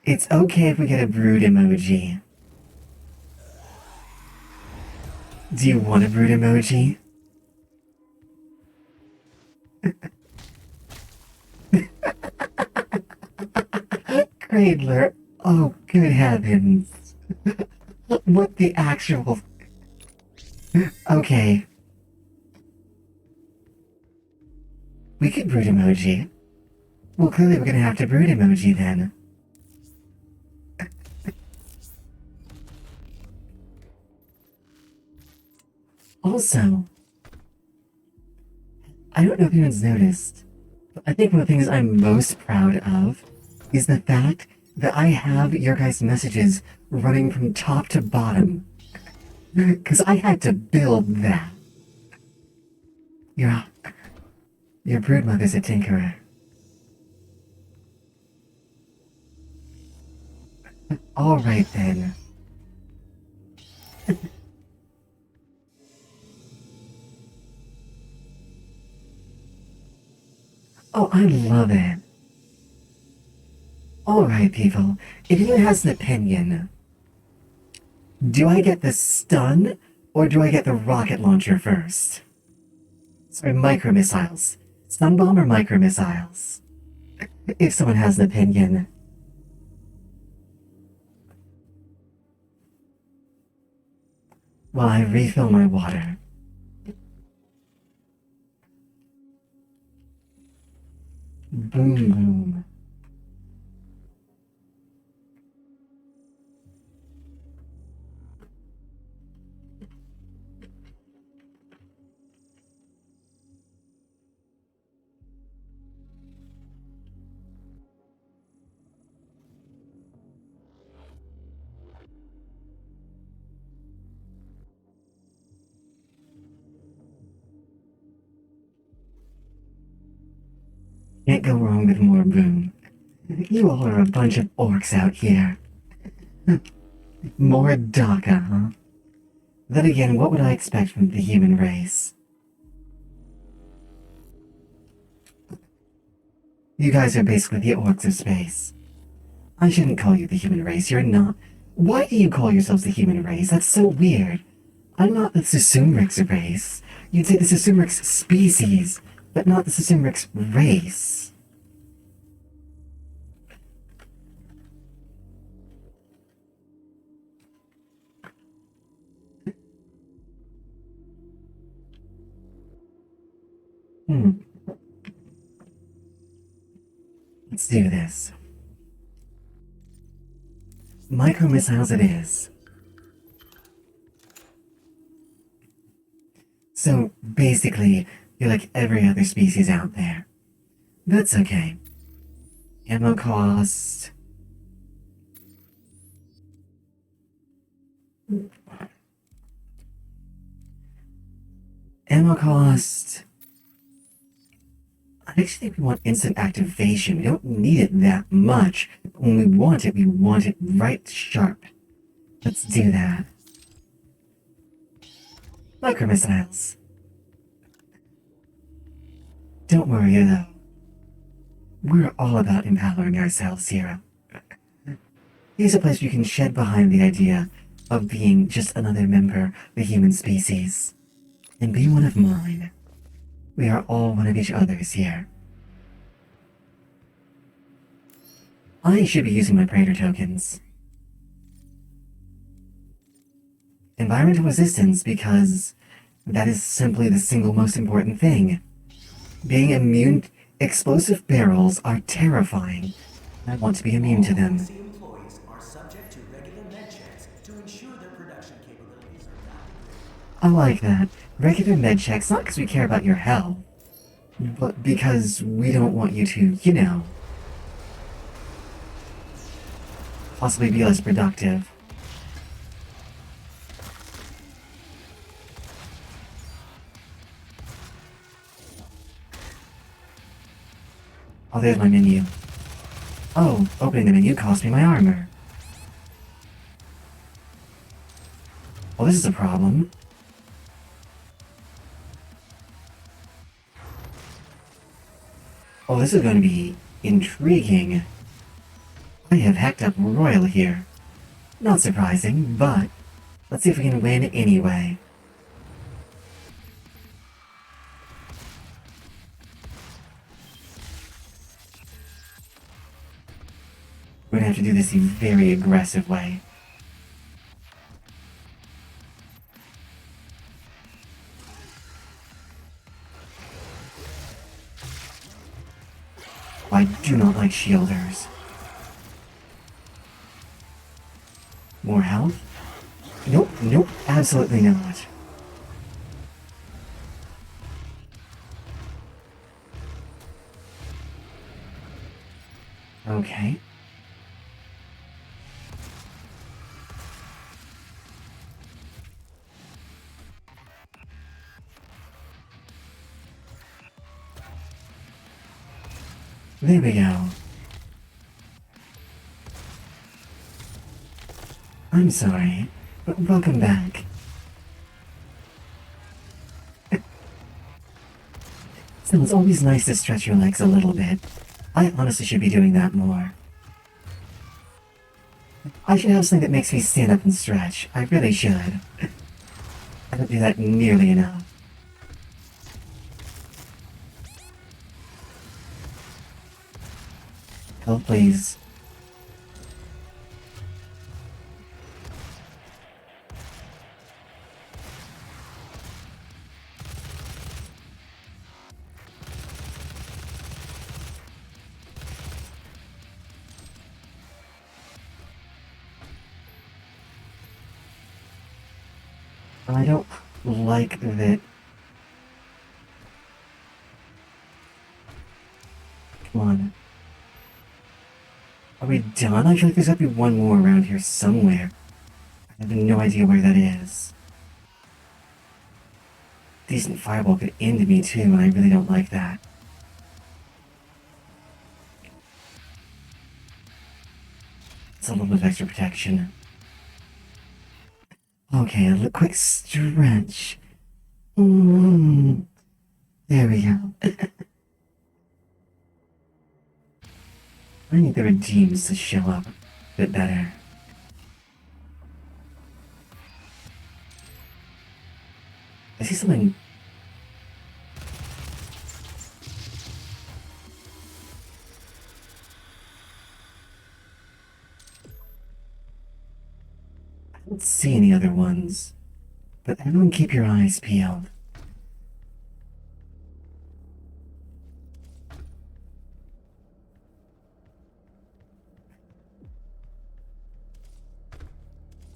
It's okay if we get a brood emoji. Do you want a brood emoji? Cradler, oh good heavens. What the actual... Okay. We could brood emoji. Well, clearly we're gonna have to brood emoji then. Also, I don't know if anyone's noticed, but I think one of the things I'm most proud of is the fact that I have your guys' messages running from top to bottom. Because I had to build that. Your, your broodmother's a tinkerer. Alright then. Oh, I love it. Alright, people. If anyone has an opinion, do I get the stun or do I get the rocket launcher first? Sorry, micro missiles. Stun bomb or micro missiles? If someone has an opinion. While I refill my water. Boom, boom. Can't go wrong with more boom. You all are a bunch of orcs out here. More DACA, huh? Then again, what would I expect from the human race? You guys are basically the orcs of space. I shouldn't call you the human race, you're not. Why do you call yourselves the human race? That's so weird. I'm not the Susumrix race. You'd say the Susumrix species, but not the Susumrix race. Hmm. Let's do this. Micro missiles it is. So basically, you're like every other species out there. That's okay. Ammo cost. Ammo cost. I actually think we want instant activation. We don't need it that much. But when we want it right sharp. Let's do that. Micro missiles. Don't worry though. We're all about empowering ourselves here. Here's a place we can shed behind the idea of being just another member of the human species. And be one of mine. We are all one of each other's here. I should be using my Praetor tokens. Environmental resistance because that is simply the single most important thing. Being immune... Explosive barrels are terrifying. I want to be immune to them. The employees are subject to regular med checks to ensure their production capabilities are not degraded. I like that. Regular med checks, not because we care about your health, but because we don't want you to, you know, possibly be less productive. Oh, there's my menu. Oh, opening the menu cost me my armor. Well, this is a problem. Oh, this is going to be intriguing. I have hacked up royal here. Not surprising, but let's see if we can win anyway. We're gonna have to do this a very aggressive way. I do not like shielders. More health? Nope, nope, absolutely not. Okay. There we go. I'm sorry, but welcome back. Still, it's always nice to stretch your legs a little bit. I honestly should be doing that more. I should have something that makes me stand up and stretch. I really should. I don't do that nearly enough. Help, please. I don't like that. Come on. Are we done? I feel like there's gotta be one more around here somewhere. I have no idea where that is. Decent fireball could end me too, and I really don't like that. It's a little bit of extra protection. Okay, a quick stretch. There we go. I need the redeems to show up a bit better. I see something. I don't see any other ones, but everyone keep your eyes peeled.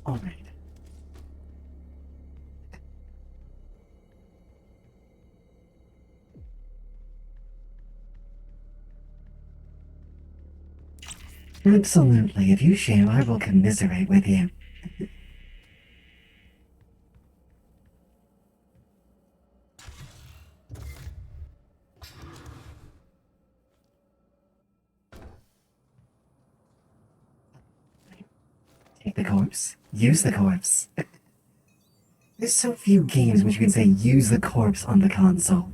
Alright. Absolutely, if you share, I will commiserate with you. Take the corpse. Use the corpse. There's so few games which you can say use the corpse on the console.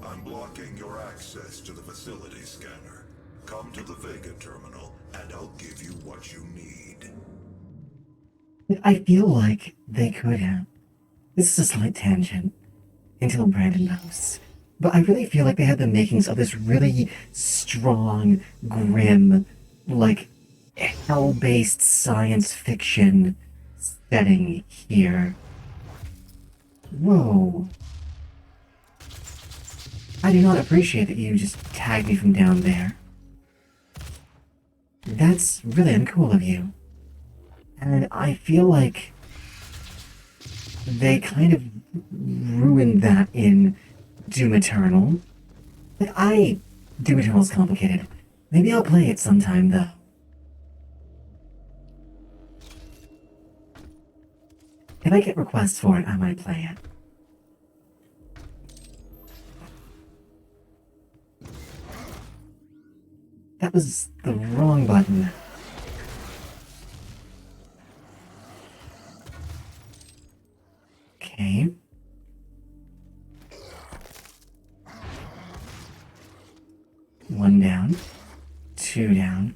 I'm blocking your access to the facility scanner. Come to the Vega terminal, and I'll give you what you need. I feel like they could have. This is a slight tangent until Brandon knows. But I really feel like they had the makings of this really strong, grim, like hell-based science fiction setting here. Whoa. I do not appreciate that you just tagged me from down there. That's really uncool of you. And I feel like they kind of ruined that in Doom Eternal. Doom Eternal's complicated. Maybe I'll play it sometime, though. If I get requests for it, I might play it. That was the wrong button. Okay. One down. Two down.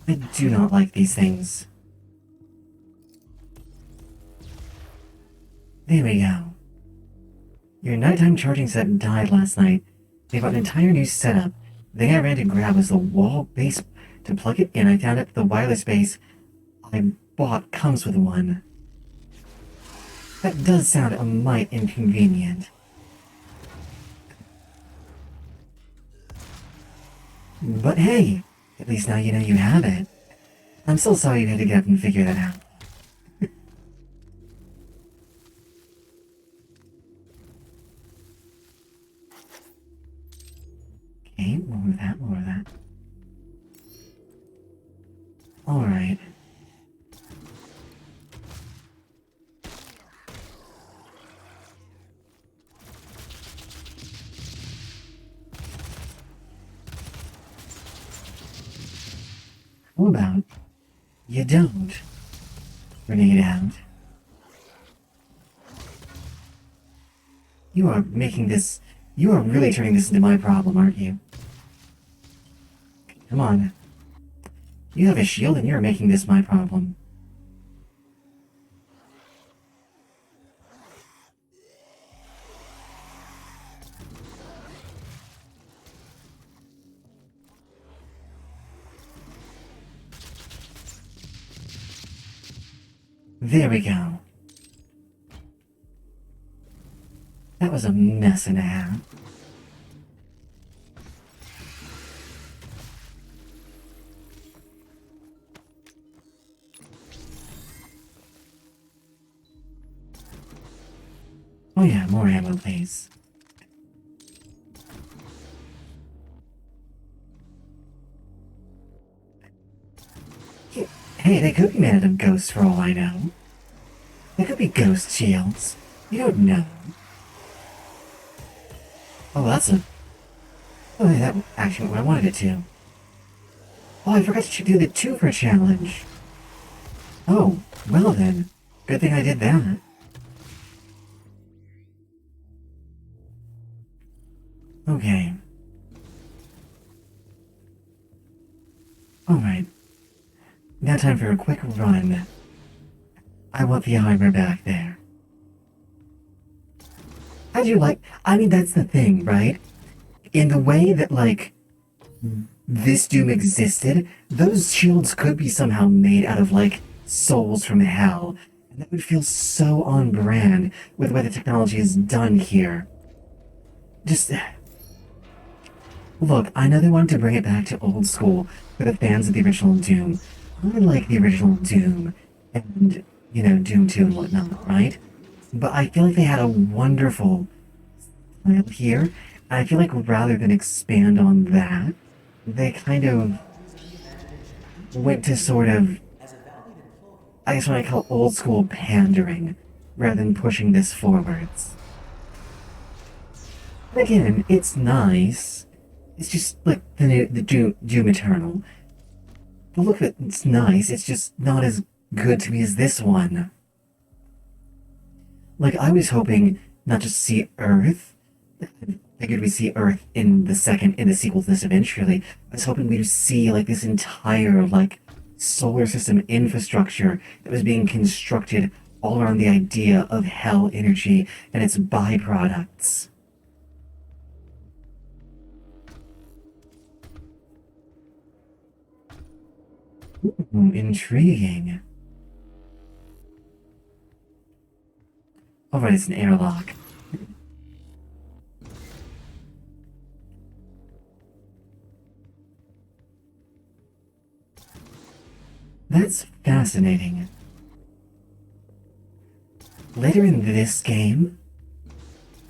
I do not like these things. There we go. Your nighttime charging set died last night. They bought an entire new setup. The thing I ran to grab was the wall base to plug it in. I found out the wireless base I bought comes with one. That does sound a mite inconvenient. But hey, at least now you know you have it. I'm still sorry you had to get up and figure that out. Okay, more of that, more of that. Alright. How about you don't grenade out? You are making this. You are really turning this into my problem, aren't you? Come on. You have a shield and you're making this my problem. There we go. That was a mess and a half. Oh yeah, more ammo, please. Hey, they could be made out of ghosts for all I know. They could be ghost shields. You don't know. Oh, that's a... Oh, yeah, that actually what I wanted it to. Oh, I forgot to do the 2 for challenge. Oh, well then. Good thing I did that. Okay. Alright. Now time for a quick run. I want the armor back there. How'd you like... I mean, that's the thing, right? In the way that, like, this Doom existed, those shields could be somehow made out of, like, souls from hell. And that would feel so on brand with the way the technology is done here. Just... Look, I know they wanted to bring it back to old school for the fans of the original Doom. I like the original Doom, and, you know, Doom 2 and whatnot, right? But I feel like they had a wonderful style here, and I feel like rather than expand on that, they kind of went to sort of, I guess what I call old school pandering, rather than pushing this forwards. But again, it's nice. It's just like the Doom Eternal. The look of it, it's nice, it's just not as good to me as this one. Like, I was hoping not just to see Earth. I figured we'd see Earth in the sequel to this eventually. I was hoping we'd see, like, this entire, like, solar system infrastructure that was being constructed all around the idea of hell energy and its byproducts. Ooh, intriguing. Alright, it's an airlock. That's fascinating. Later in this game...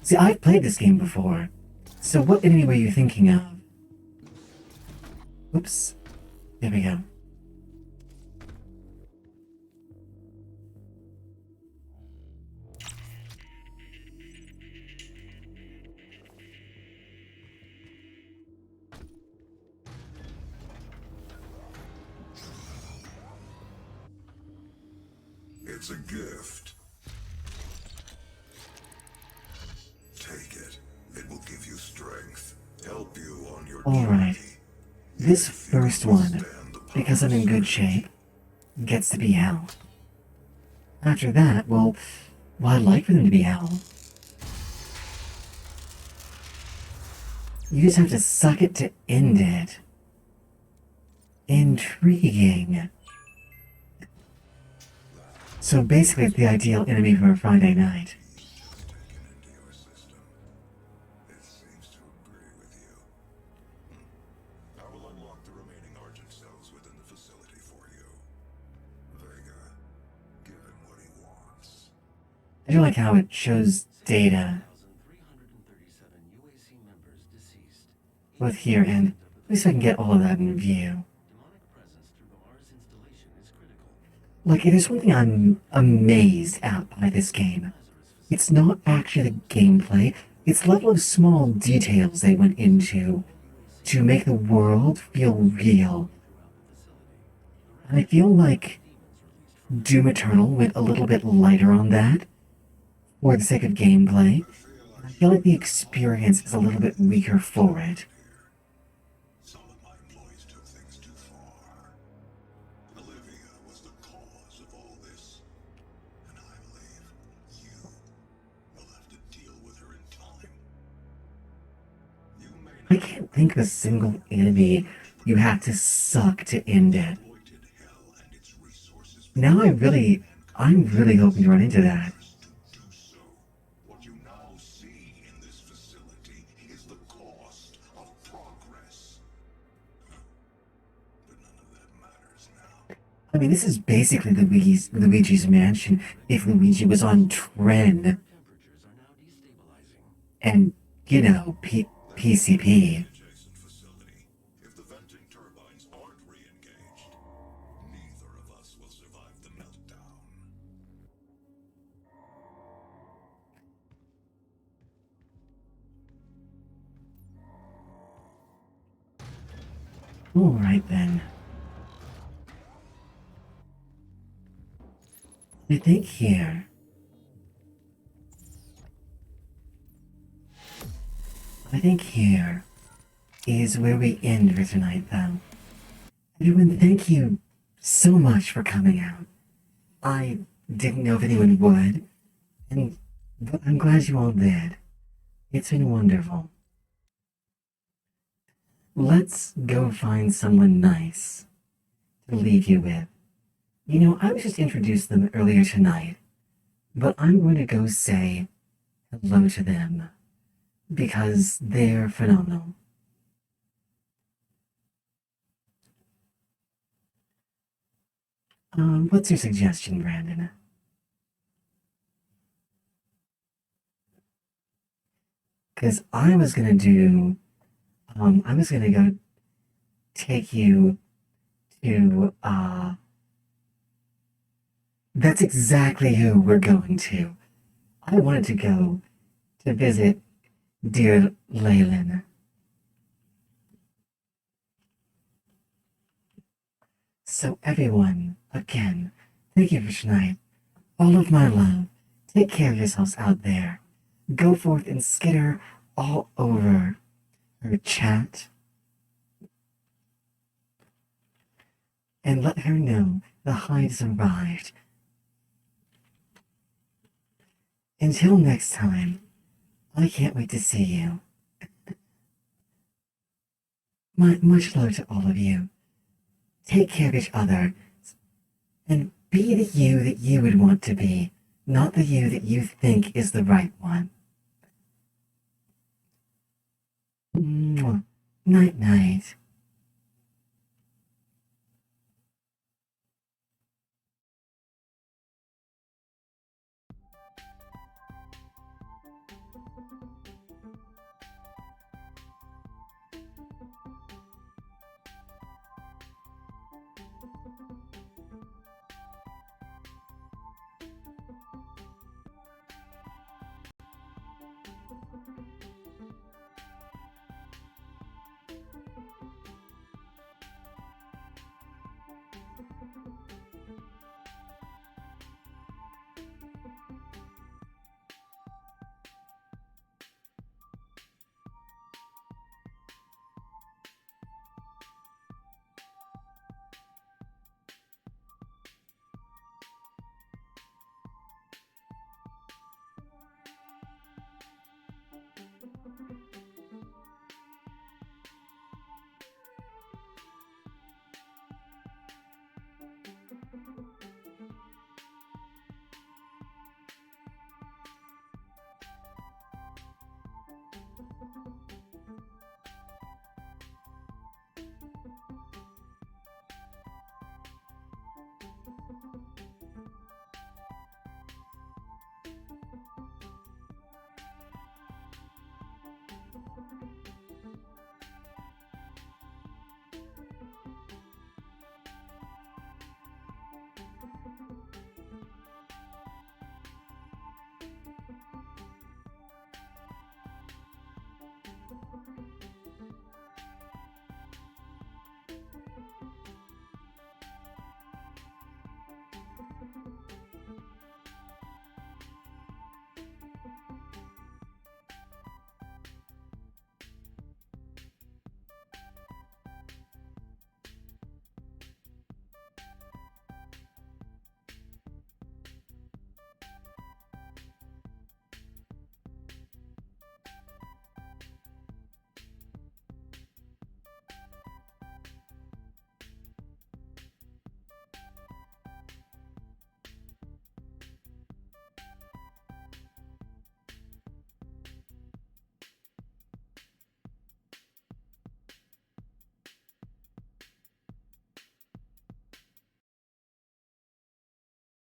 See, I've played this game before. So what enemy were you thinking of? Oops. There we go. It's a gift. Take it. It will give you strength, help you on your Alright. journey. This first one, because I'm in good shape, gets to be hell. After that, well, I'd like for them to be hell. You just have to suck it to end it. Intriguing. So basically, it's the ideal enemy for a Friday night. Taken into your system. It seems to agree with you. I will unlock the remaining Argent cells within the facility for you. Vega, give him what he wants. I do like how it shows data 1,337 UAC members deceased. both here and at least I can get all of that in view. Demonic presence through the Mars installation is critical. Like, it is one thing I'm amazed at by this game. It's not actually the gameplay, it's the level of small details they went into to make the world feel real. And I feel like Doom Eternal went a little bit lighter on that for the sake of gameplay. I feel like the experience is a little bit weaker for it. Some of my employees took things too far. Olivia was the cause of all this. And I believe you will have to deal with her in time. You may I not can't think of a single enemy you have to suck to end it. have exploited hell and its resources Now I'm really hoping to run into that. to do so. What you now see in this facility is the cost of progress. But none of that matters now. I mean, this is basically Luigi's Mansion if Luigi was on trend Temperatures are now destabilizing. and, you know, PCP. Adjacent facility. If the venting turbines aren't re-engaged, neither of us will survive the meltdown. Alright then. I think here. I think here is where we end for tonight, though. Everyone, thank you so much for coming out. I didn't know if anyone would, but I'm glad you all did. It's been wonderful. Let's go find someone nice to leave you with. You know, I was just introduced them earlier tonight, but I'm going to go say hello to them because they're phenomenal. What's your suggestion, Brandon? Because I was gonna go take you to, that's exactly who we're going to. I wanted to go to visit dear Leyland. So everyone, again, thank you for tonight. All of my love. Take care of yourselves out there. Go forth and skitter all over her chat. And let her know the Hive survived. Until next time, I can't wait to see you. Much love to all of you. Take care of each other. And be the you that you would want to be, not the you that you think is the right one. Mwah. Night night.